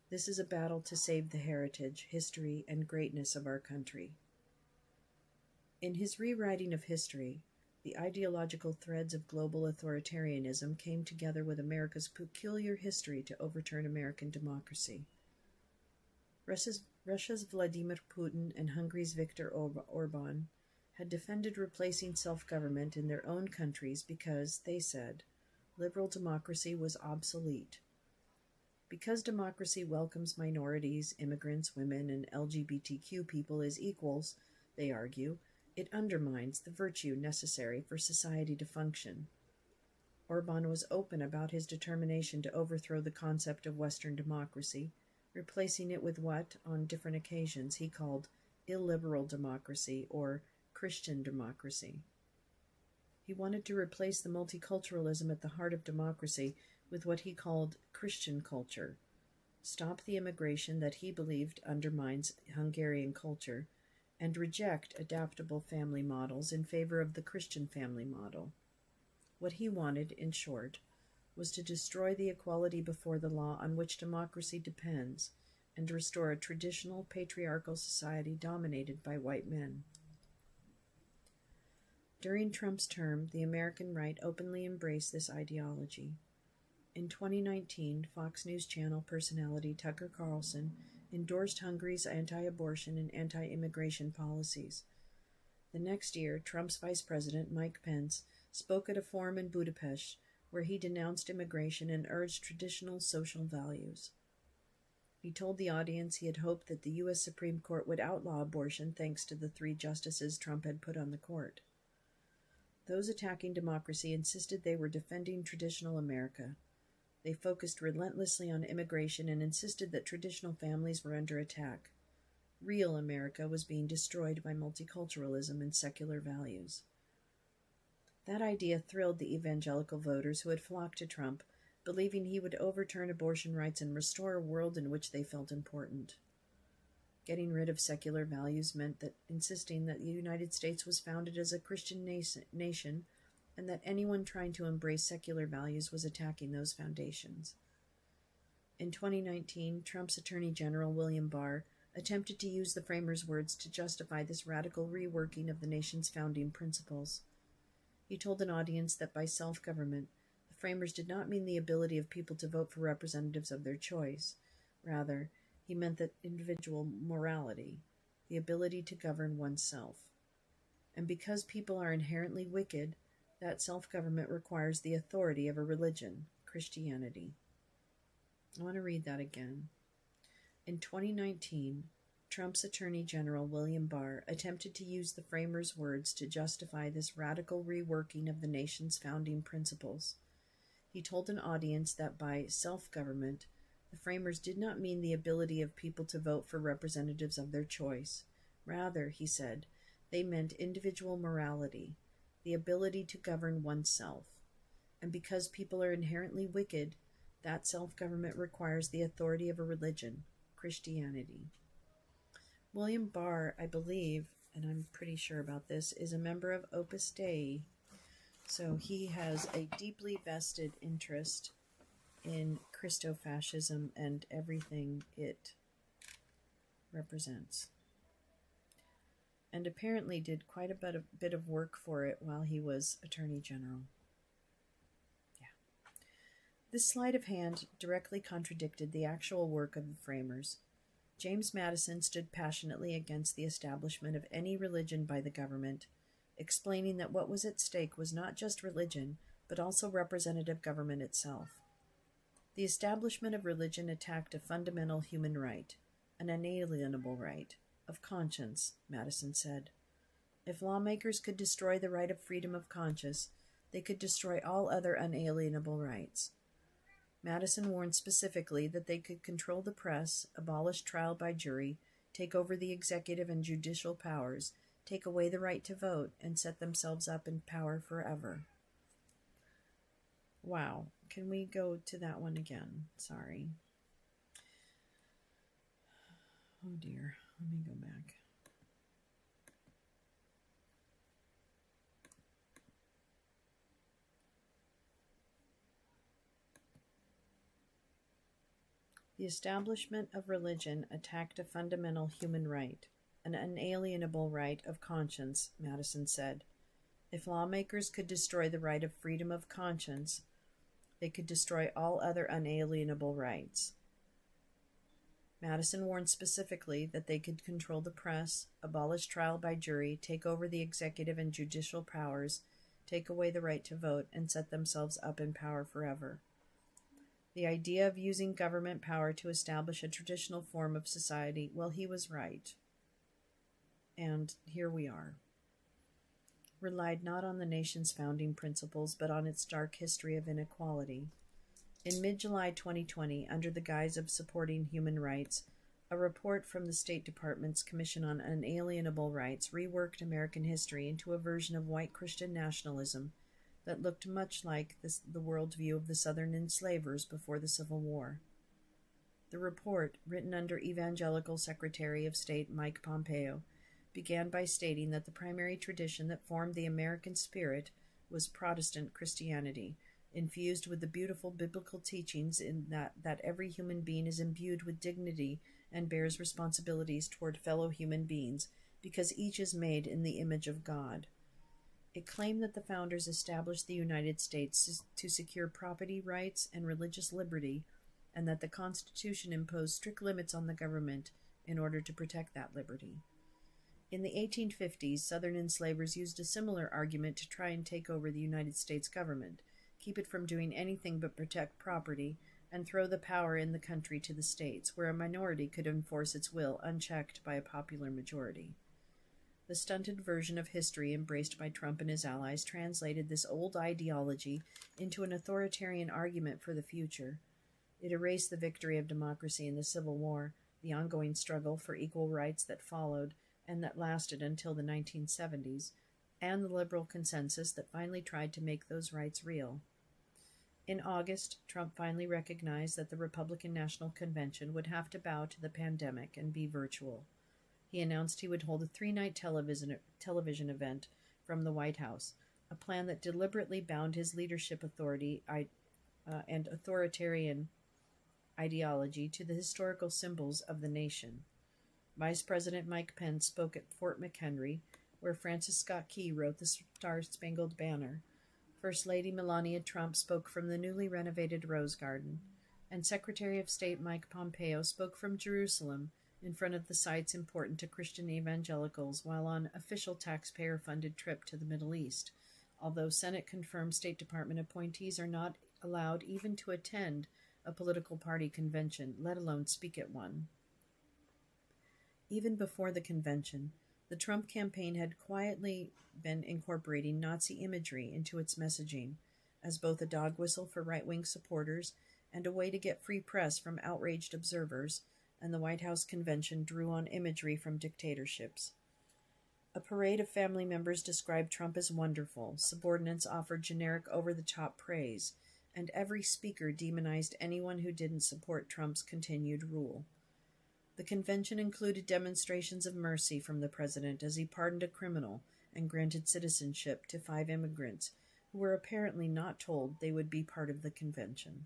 This is a battle to save the heritage, history, and greatness of our country." In his rewriting of history, the ideological threads of global authoritarianism came together with America's peculiar history to overturn American democracy. Russia's Vladimir Putin and Hungary's Viktor Orban had defended replacing self-government in their own countries because, they said, liberal democracy was obsolete. Because democracy welcomes minorities, immigrants, women, and LGBTQ people as equals, they argue, it undermines the virtue necessary for society to function. Orban was open about his determination to overthrow the concept of Western democracy, replacing it with what, on different occasions, he called illiberal democracy or Christian democracy. He wanted to replace the multiculturalism at the heart of democracy with what he called Christian culture, stop the immigration that he believed undermines Hungarian culture, and reject adaptable family models in favor of the Christian family model. What he wanted, in short, was to destroy the equality before the law on which democracy depends and restore a traditional patriarchal society dominated by white men. During Trump's term, the American right openly embraced this ideology. In 2019, Fox News Channel personality Tucker Carlson endorsed Hungary's anti-abortion and anti-immigration policies. The next year, Trump's vice president, Mike Pence, spoke at a forum in Budapest where he denounced immigration and urged traditional social values. He told the audience he had hoped that the U.S. Supreme Court would outlaw abortion thanks to the 3 justices Trump had put on the court. Those attacking democracy insisted they were defending traditional America. They focused relentlessly on immigration and insisted that traditional families were under attack. Real America was being destroyed by multiculturalism and secular values. That idea thrilled the evangelical voters who had flocked to Trump, believing he would overturn abortion rights and restore a world in which they felt important. Getting rid of secular values meant that insisting that the United States was founded as a Christian nation and that anyone trying to embrace secular values was attacking those foundations. In 2019, Trump's Attorney General William Barr attempted to use the framers' words to justify this radical reworking of the nation's founding principles. He told an audience that by self-government, the framers did not mean the ability of people to vote for representatives of their choice. Rather, he meant that individual morality, the ability to govern oneself. And because people are inherently wicked, that self-government requires the authority of a religion, Christianity. I want to read that again. In 2019, Trump's Attorney General William Barr attempted to use the framers' words to justify this radical reworking of the nation's founding principles. He told an audience that by self-government, the framers did not mean the ability of people to vote for representatives of their choice. Rather, he said, they meant individual morality, the ability to govern oneself. And because people are inherently wicked, that self-government requires the authority of a religion, Christianity. William Barr, I believe, and I'm pretty sure about this, is a member of Opus Dei. So he has a deeply vested interest in Christofascism and everything it represents. And apparently did quite a bit of work for it while he was Attorney General. Yeah. This sleight of hand directly contradicted the actual work of the framers. James Madison stood passionately against the establishment of any religion by the government, explaining that what was at stake was not just religion, but also representative government itself. The establishment of religion attacked a fundamental human right, an unalienable right, of conscience, Madison said. If lawmakers could destroy the right of freedom of conscience, they could destroy all other unalienable rights. Madison warned specifically that they could control the press, abolish trial by jury, take over the executive and judicial powers, take away the right to vote, and set themselves up in power forever. Wow. Can we go to that one again? Sorry. Oh dear. Let me go back. The establishment of religion attacked a fundamental human right, an unalienable right of conscience, Madison said. If lawmakers could destroy the right of freedom of conscience, they could destroy all other unalienable rights. Madison warned specifically that they could control the press, abolish trial by jury, take over the executive and judicial powers, take away the right to vote, and set themselves up in power forever. The idea of using government power to establish a traditional form of society, well, he was right. And here we are. Relied not on the nation's founding principles, but on its dark history of inequality. In mid-July 2020, under the guise of supporting human rights, a report from the State Department's Commission on Unalienable Rights reworked American history into a version of white Christian nationalism that looked much like the worldview of the Southern enslavers before the Civil War. The report, written under Evangelical Secretary of State Mike Pompeo, began by stating that the primary tradition that formed the American spirit was Protestant Christianity, infused with the beautiful biblical teachings in that every human being is imbued with dignity and bears responsibilities toward fellow human beings because each is made in the image of God. It claimed that the founders established the United States to secure property rights and religious liberty, and that the Constitution imposed strict limits on the government in order to protect that liberty. In the 1850s, Southern enslavers used a similar argument to try and take over the United States government, keep it from doing anything but protect property, and throw the power in the country to the states, where a minority could enforce its will unchecked by a popular majority. The stunted version of history embraced by Trump and his allies translated this old ideology into an authoritarian argument for the future. It erased the victory of democracy in the Civil War, the ongoing struggle for equal rights that followed and that lasted until the 1970s, and the liberal consensus that finally tried to make those rights real. In August, Trump finally recognized that the Republican National Convention would have to bow to the pandemic and be virtual. He announced he would hold a 3-night television event from the White House, a plan that deliberately bound his leadership authority and authoritarian ideology to the historical symbols of the nation. Vice President Mike Pence spoke at Fort McHenry, where Francis Scott Key wrote the Star-Spangled Banner. First Lady Melania Trump spoke from the newly renovated Rose Garden, and Secretary of State Mike Pompeo spoke from Jerusalem, in front of the sites important to Christian evangelicals while on official taxpayer-funded trip to the Middle East, although Senate-confirmed State Department appointees are not allowed even to attend a political party convention, let alone speak at one. Even before the convention, the Trump campaign had quietly been incorporating Nazi imagery into its messaging, as both a dog whistle for right-wing supporters and a way to get free press from outraged observers, and the White House convention drew on imagery from dictatorships. A parade of family members described Trump as wonderful, subordinates offered generic over-the-top praise, and every speaker demonized anyone who didn't support Trump's continued rule. The convention included demonstrations of mercy from the president as he pardoned a criminal and granted citizenship to 5 immigrants who were apparently not told they would be part of the convention.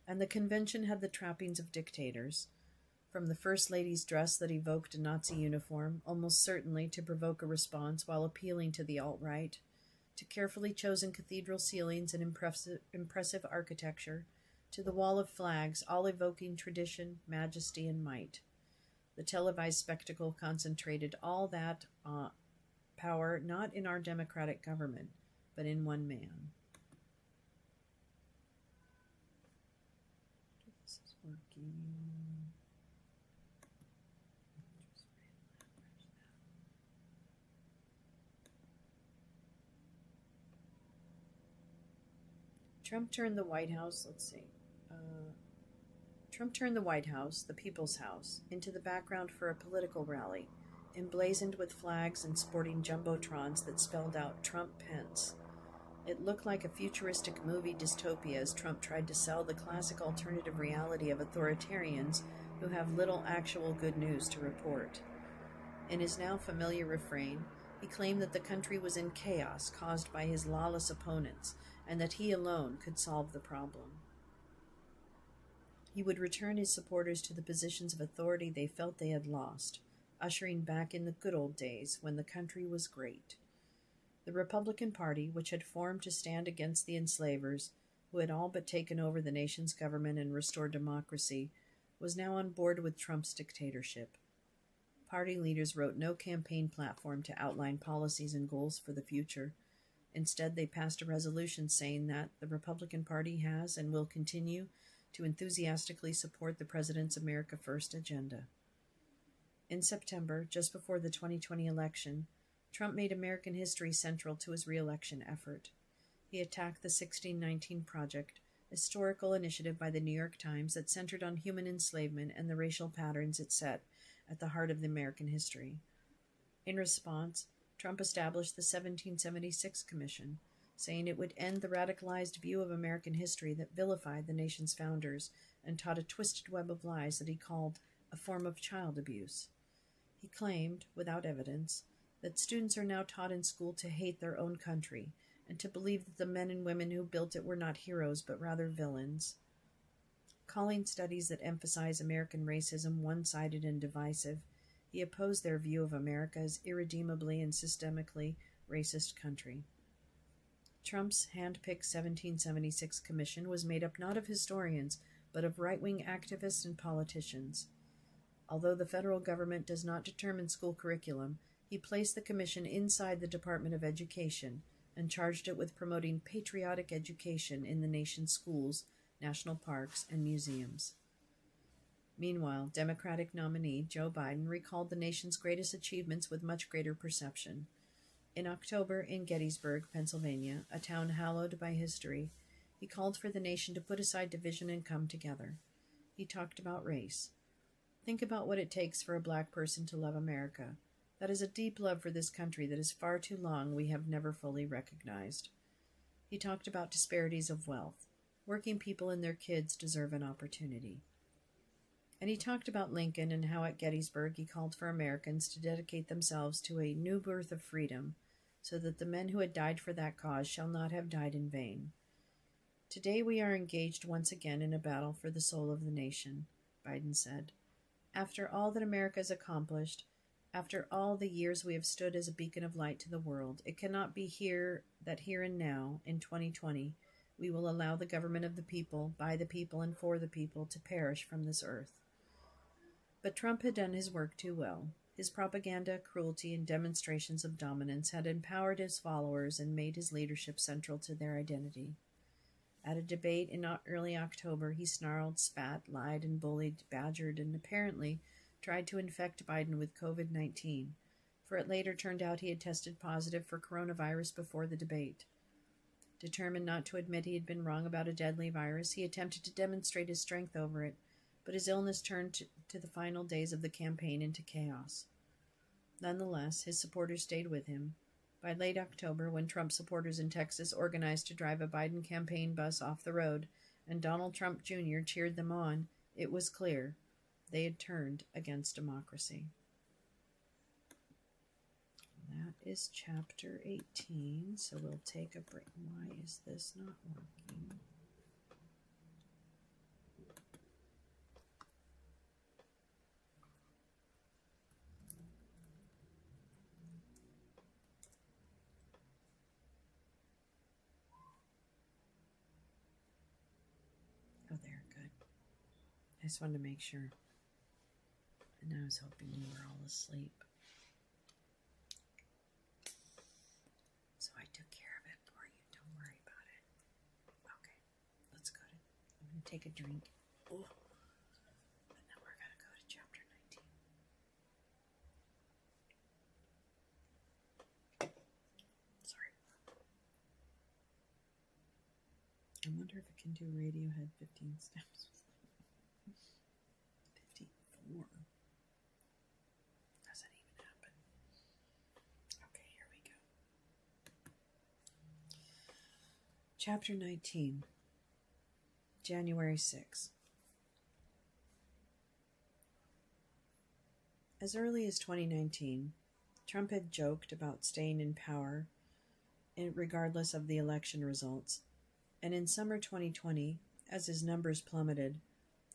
And the convention had the trappings of dictators, from the First Lady's dress that evoked a Nazi uniform, almost certainly to provoke a response while appealing to the alt-right, to carefully chosen cathedral ceilings and impressive architecture, to the wall of flags, all evoking tradition, majesty, and might. The televised spectacle concentrated all that power not in our democratic government, but in one man. This is working. Trump turned the White House, Trump turned the White House, the People's House, into the background for a political rally, emblazoned with flags and sporting jumbotrons that spelled out Trump Pence. It looked like a futuristic movie dystopia as Trump tried to sell the classic alternative reality of authoritarians who have little actual good news to report. In his now familiar refrain, he claimed that the country was in chaos caused by his lawless opponents and that he alone could solve the problem. He would return his supporters to the positions of authority they felt they had lost, ushering back in the good old days when the country was great. The Republican Party, which had formed to stand against the enslavers, who had all but taken over the nation's government and restored democracy, was now on board with Trump's dictatorship. Party leaders wrote no campaign platform to outline policies and goals for the future. Instead, they passed a resolution saying that the Republican Party has and will continue to enthusiastically support the President's America First agenda. In September, just before the 2020 election, Trump made American history central to his re-election effort. He attacked the 1619 Project, a historical initiative by the New York Times that centered on human enslavement and the racial patterns it set at the heart of the American history. In response, Trump established the 1776 Commission, saying it would end the radicalized view of American history that vilified the nation's founders and taught a twisted web of lies that he called a form of child abuse. He claimed, without evidence, that students are now taught in school to hate their own country and to believe that the men and women who built it were not heroes but rather villains. Calling studies that emphasize American racism one-sided and divisive, he opposed their view of America as irredeemably and systemically racist country. Trump's hand-picked 1776 commission was made up not of historians, but of right-wing activists and politicians. Although the federal government does not determine school curriculum, he placed the commission inside the Department of Education and charged it with promoting patriotic education in the nation's schools, national parks, and museums. Meanwhile, Democratic nominee Joe Biden recalled the nation's greatest achievements with much greater perception. In October, in Gettysburg, Pennsylvania, a town hallowed by history, he called for the nation to put aside division and come together. He talked about race. Think about what it takes for a black person to love America. That is a deep love for this country that is far too long we have never fully recognized. He talked about disparities of wealth. Working people and their kids deserve an opportunity. And he talked about Lincoln and how at Gettysburg he called for Americans to dedicate themselves to a new birth of freedom, so that the men who had died for that cause shall not have died in vain. Today we are engaged once again in a battle for the soul of the nation, Biden said. After all that America has accomplished, after all the years we have stood as a beacon of light to the world, it cannot be here and now, in 2020, we will allow the government of the people, by the people, and for the people to perish from this earth. But Trump had done his work too well. His propaganda, cruelty, and demonstrations of dominance had empowered his followers and made his leadership central to their identity. At a debate in early October, he snarled, spat, lied, and bullied, badgered, and apparently tried to infect Biden with COVID-19, for it later turned out he had tested positive for coronavirus before the debate. Determined not to admit he had been wrong about a deadly virus, he attempted to demonstrate his strength over it, but his illness turned to the final days of the campaign into chaos. Nonetheless, his supporters stayed with him. By late October, when Trump supporters in Texas organized to drive a Biden campaign bus off the road and Donald Trump Jr. cheered them on, it was clear they had turned against democracy. That is chapter 18, so we'll take a break. Why is this not working? Oh, there, good. I just wanted to make sure. And I was hoping you were all asleep. So I took care of it for you. Don't worry about it. Okay, let's go to, I'm going to take a drink. Oh. And then we're going to go to chapter 19. Sorry. I wonder if it can do Radiohead 15 steps. 54. Does that even happen? Okay, here we go. Chapter 19, January 6. As early as 2019, Trump had joked about staying in power regardless of the election results, and in summer 2020, as his numbers plummeted,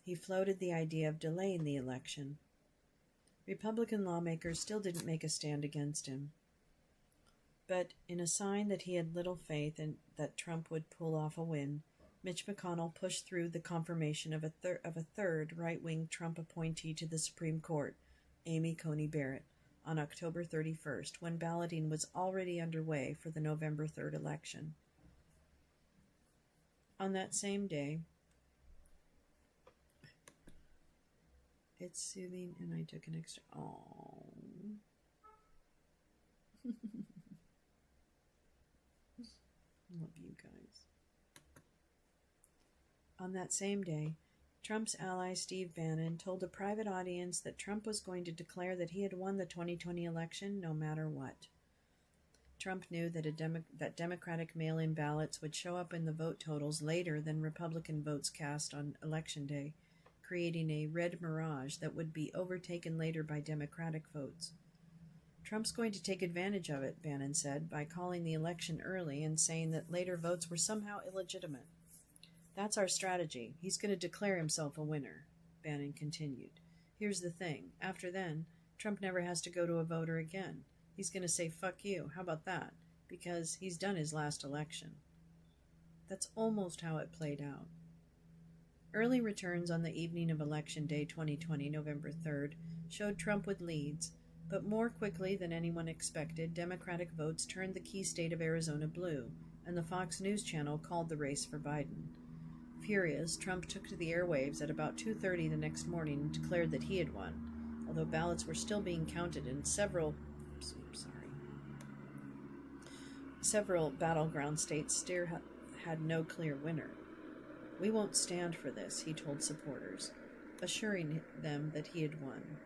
he floated the idea of delaying the election. Republican lawmakers still didn't make a stand against him. But in a sign that he had little faith in that Trump would pull off a win, Mitch McConnell pushed through the confirmation of a third right-wing Trump appointee to the Supreme Court, Amy Coney Barrett, on October 31st, when balloting was already underway for the November 3rd election. On that same day, it's soothing, and I took an extra. Oh. Love you guys. On that same day, Trump's ally Steve Bannon told a private audience that Trump was going to declare that he had won the 2020 election no matter what. Trump knew that Democratic mail-in ballots would show up in the vote totals later than Republican votes cast on Election Day, creating a red mirage that would be overtaken later by Democratic votes. Trump's going to take advantage of it, Bannon said, by calling the election early and saying that later votes were somehow illegitimate. That's our strategy. He's going to declare himself a winner, Bannon continued. Here's the thing. After then, Trump never has to go to a voter again. He's going to say, fuck you. How about that? Because he's done his last election. That's almost how it played out. Early returns on the evening of Election Day 2020, November 3rd, showed Trump with leads, but more quickly than anyone expected, Democratic votes turned the key state of Arizona blue, and the Fox News channel called the race for Biden. Furious, Trump took to the airwaves at about 2:30 the next morning and declared that he had won, although ballots were still being counted in several battleground states still had no clear winner. We won't stand for this, he told supporters, assuring them that he had won.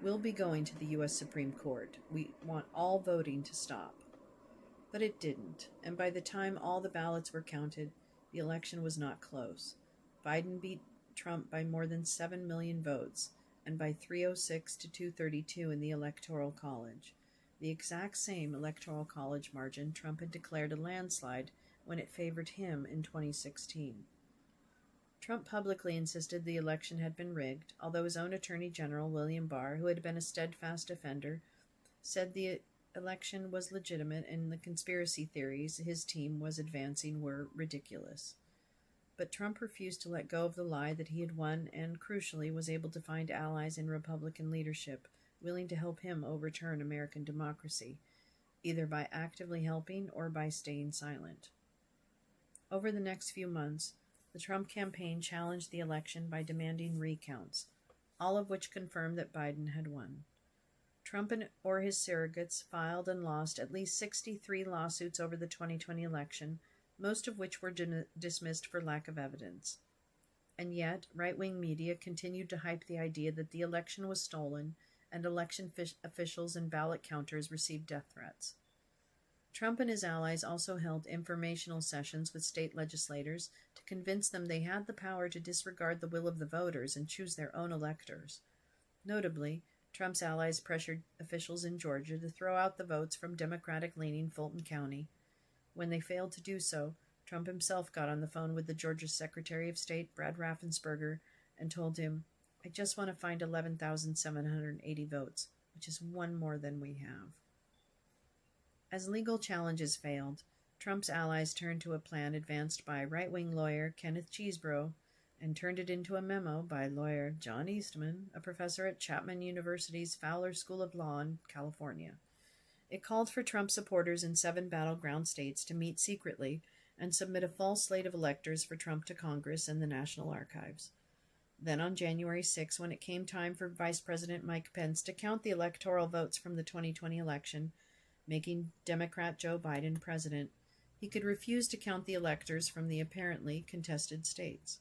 We'll be going to the U.S. Supreme Court. We want all voting to stop. But it didn't, and by the time all the ballots were counted, the election was not close. Biden beat Trump by more than 7 million votes, and by 306 to 232 in the Electoral College. The exact same Electoral College margin Trump had declared a landslide when it favored him in 2016. Trump publicly insisted the election had been rigged, although his own Attorney General, William Barr, who had been a steadfast defender, said the election was legitimate and the conspiracy theories his team was advancing were ridiculous. But Trump refused to let go of the lie that he had won and, crucially, was able to find allies in Republican leadership willing to help him overturn American democracy, either by actively helping or by staying silent. Over the next few months, the Trump campaign challenged the election by demanding recounts, all of which confirmed that Biden had won. Trump or his surrogates filed and lost at least 63 lawsuits over the 2020 election, most of which were dismissed for lack of evidence. And yet, right-wing media continued to hype the idea that the election was stolen, and election officials and ballot counters received death threats. Trump and his allies also held informational sessions with state legislators to convince them they had the power to disregard the will of the voters and choose their own electors. Notably, Trump's allies pressured officials in Georgia to throw out the votes from Democratic-leaning Fulton County. When they failed to do so, Trump himself got on the phone with the Georgia Secretary of State, Brad Raffensperger, and told him, I just want to find 11,780 votes, which is one more than we have. As legal challenges failed, Trump's allies turned to a plan advanced by right-wing lawyer Kenneth Chesebro and turned it into a memo by lawyer John Eastman, a professor at Chapman University's Fowler School of Law in California. It called for Trump supporters in 7 battleground states to meet secretly and submit a false slate of electors for Trump to Congress and the National Archives. Then on January 6, when it came time for Vice President Mike Pence to count the electoral votes from the 2020 election, making Democrat Joe Biden president, He could refuse to count the electors from the apparently contested states.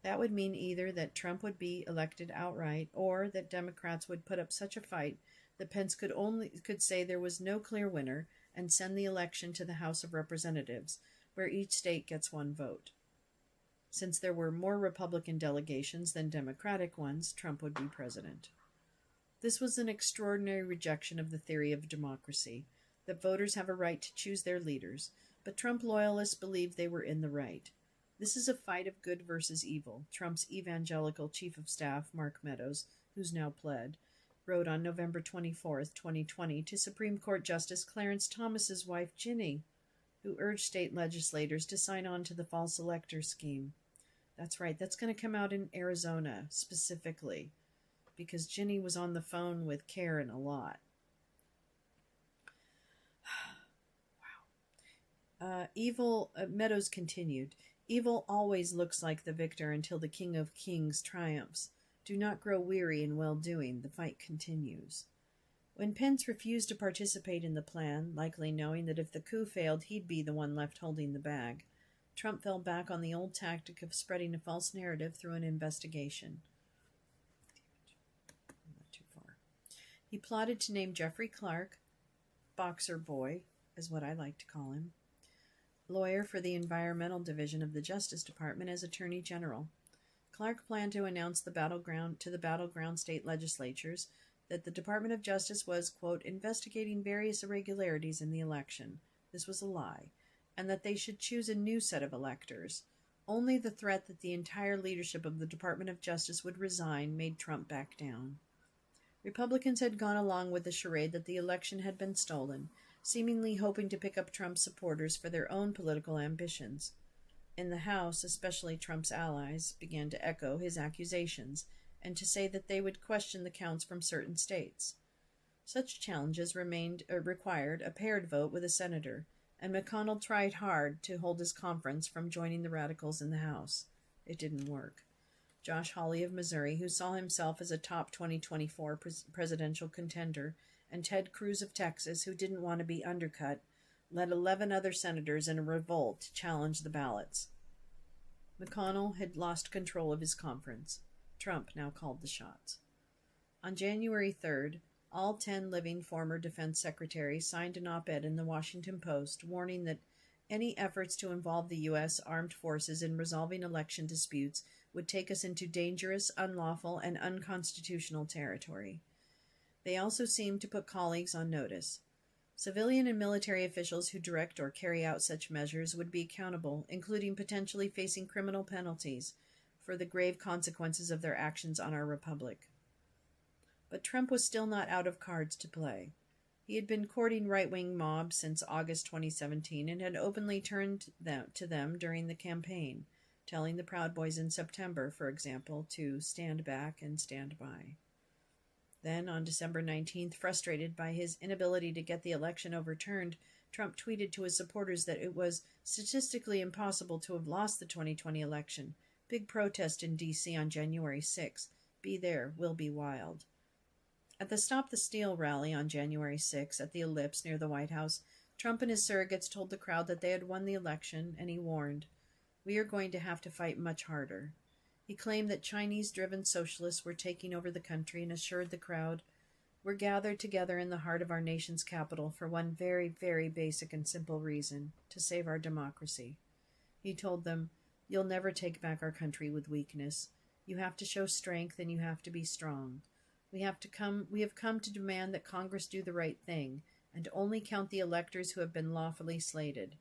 That would mean either that Trump would be elected outright, or that Democrats would put up such a fight that Pence could say there was no clear winner and send the election to the House of Representatives, where each state gets one vote. Since there were more Republican delegations than Democratic ones, Trump would be president. This was an extraordinary rejection of the theory of democracy, that voters have a right to choose their leaders, but Trump loyalists believed they were in the right. This is a fight of good versus evil, Trump's evangelical chief of staff, Mark Meadows, who's now pled, wrote on November 24, 2020, to Supreme Court Justice Clarence Thomas's wife, Ginny, who urged state legislators to sign on to the false elector scheme. That's right, that's going to come out in Arizona, specifically, because Ginny was on the phone with Karen a lot. Meadows continued, evil always looks like the victor until the King of Kings triumphs. Do not grow weary in well-doing. The fight continues. When Pence refused to participate in the plan, likely knowing that if the coup failed, he'd be the one left holding the bag, Trump fell back on the old tactic of spreading a false narrative through an investigation. Not too far. He plotted to name Jeffrey Clark, Boxer Boy, is what I like to call him, lawyer for the Environmental Division of the Justice Department, as Attorney General. Clark planned to announce the battleground state legislatures that the Department of Justice was, quote, investigating various irregularities in the election. This was a lie, and that they should choose a new set of electors. Only the threat that the entire leadership of the Department of Justice would resign made Trump back down. Republicans had gone along with the charade that the election had been stolen, seemingly hoping to pick up Trump's supporters for their own political ambitions. In the House, especially Trump's allies, began to echo his accusations and to say that they would question the counts from certain states. Such challenges required a paired vote with a senator, and McConnell tried hard to hold his conference from joining the radicals in the House. It didn't work. Josh Hawley of Missouri, who saw himself as a top 2024 presidential contender, and Ted Cruz of Texas, who didn't want to be undercut, led 11 other senators in a revolt to challenge the ballots. McConnell had lost control of his conference. Trump now called the shots. On January 3rd, all 10 living former defense secretaries signed an op-ed in the Washington Post warning that any efforts to involve the U.S. armed forces in resolving election disputes would take us into dangerous, unlawful, and unconstitutional territory. They also seemed to put colleagues on notice. Civilian and military officials who direct or carry out such measures would be accountable, including potentially facing criminal penalties for the grave consequences of their actions on our republic. But Trump was still not out of cards to play. He had been courting right-wing mobs since August 2017 and had openly turned to them during the campaign, telling the Proud Boys in September, for example, to stand back and stand by. Then, on December 19th, frustrated by his inability to get the election overturned, Trump tweeted to his supporters that it was statistically impossible to have lost the 2020 election. Big protest in D.C. on January 6th. Be there, will be wild. At the Stop the Steal rally on January 6th at the Ellipse near the White House, Trump and his surrogates told the crowd that they had won the election, and he warned, "We are going to have to fight much harder." He claimed that Chinese-driven socialists were taking over the country and assured the crowd, "We're gathered together in the heart of our nation's capital for one very, very basic and simple reason, to save our democracy." He told them, "You'll never take back our country with weakness. You have to show strength and you have to be strong. We have come to demand that Congress do the right thing and only count the electors who have been lawfully slated.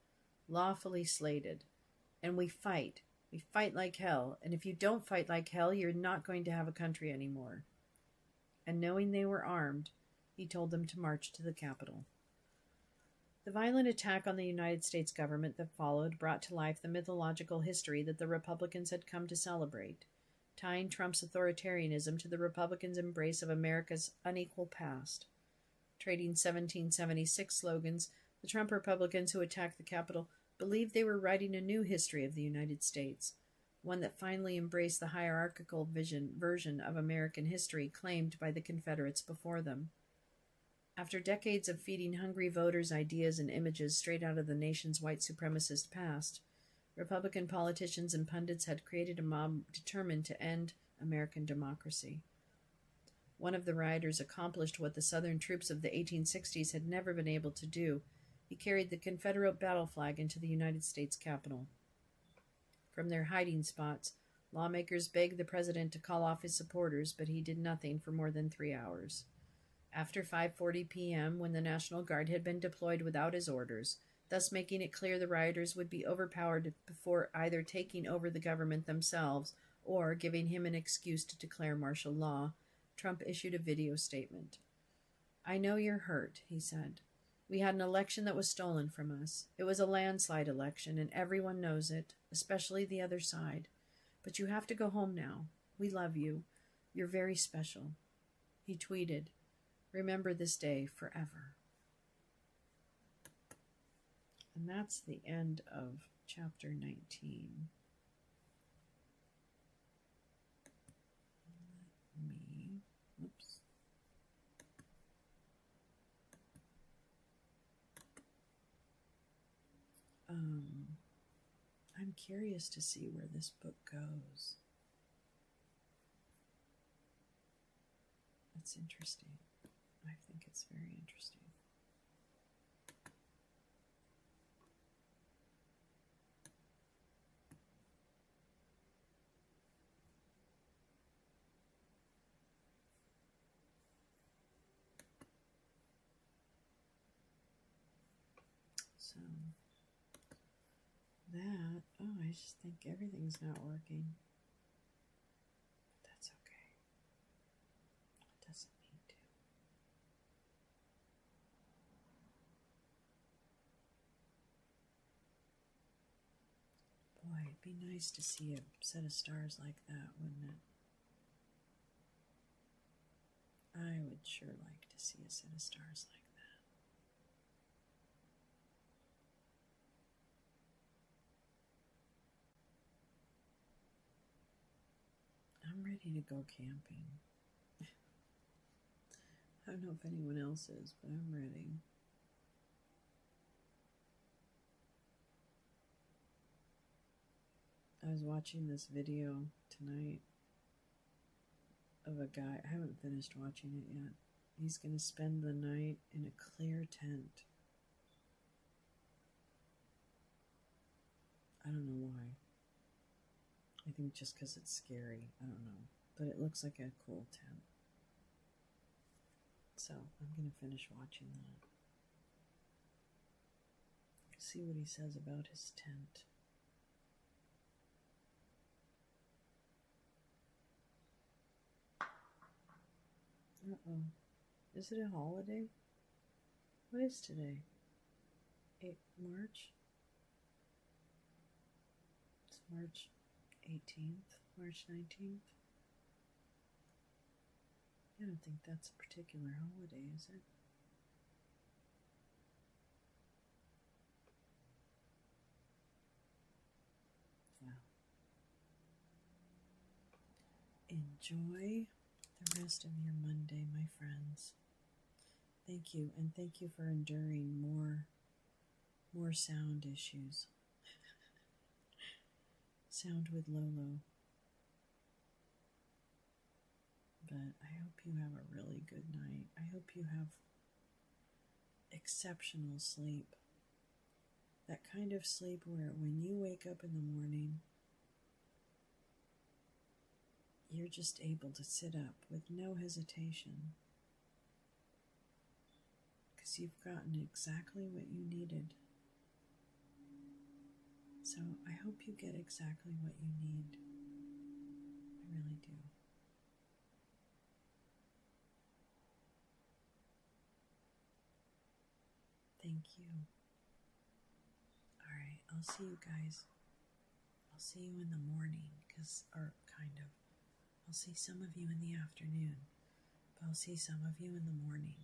Lawfully slated. And we fight. We fight like hell, and if you don't fight like hell, you're not going to have a country anymore." And knowing they were armed, he told them to march to the Capitol. The violent attack on the United States government that followed brought to life the mythological history that the Republicans had come to celebrate, tying Trump's authoritarianism to the Republicans' embrace of America's unequal past. Trading 1776 slogans, the Trump Republicans who attacked the Capitol believed they were writing a new history of the United States, one that finally embraced the hierarchical version of American history claimed by the Confederates before them. After decades of feeding hungry voters ideas and images straight out of the nation's white supremacist past, Republican politicians and pundits had created a mob determined to end American democracy. One of the rioters accomplished what the Southern troops of the 1860s had never been able to do. He carried the Confederate battle flag into the United States Capitol. From their hiding spots, lawmakers begged the president to call off his supporters, but he did nothing for more than 3 hours. After 5:40 p.m., when the National Guard had been deployed without his orders, thus making it clear the rioters would be overpowered before either taking over the government themselves or giving him an excuse to declare martial law, Trump issued a video statement. "I know you're hurt," he said. "We had an election that was stolen from us. It was a landslide election, and everyone knows it, especially the other side. But you have to go home now. We love you. You're very special." He tweeted, "Remember this day forever." And that's the end of chapter 19. Oops. I'm curious to see where this book goes. That's interesting. I think it's very interesting. So that, I just think everything's not working. But that's okay. It doesn't need to. Boy, it'd be nice to see a set of stars like that, wouldn't it? I would sure like to see a set of stars like that. I'm ready to go camping. I don't know if anyone else is, but I'm ready. I was watching this video tonight of a guy. I haven't finished watching it yet. He's going to spend the night in a clear tent. I don't know why. I think just because it's scary. I don't know. But it looks like a cool tent. So I'm going to finish watching that. See what he says about his tent. Uh-oh. Is it a holiday? What is today? March? It's March 18th, March 19th. I don't think that's a particular holiday, is it? Well, enjoy the rest of your Monday, my friends. Thank you, and thank you for enduring more sound issues. Sound with Lolo. But I hope you have a really good night. I hope you have exceptional sleep. That kind of sleep where when you wake up in the morning, you're just able to sit up with no hesitation. Because you've gotten exactly what you needed. So I hope you get exactly what you need. I really do. Thank you. All right, I'll see you guys. I'll see you in the morning, I'll see some of you in the afternoon, but I'll see some of you in the morning.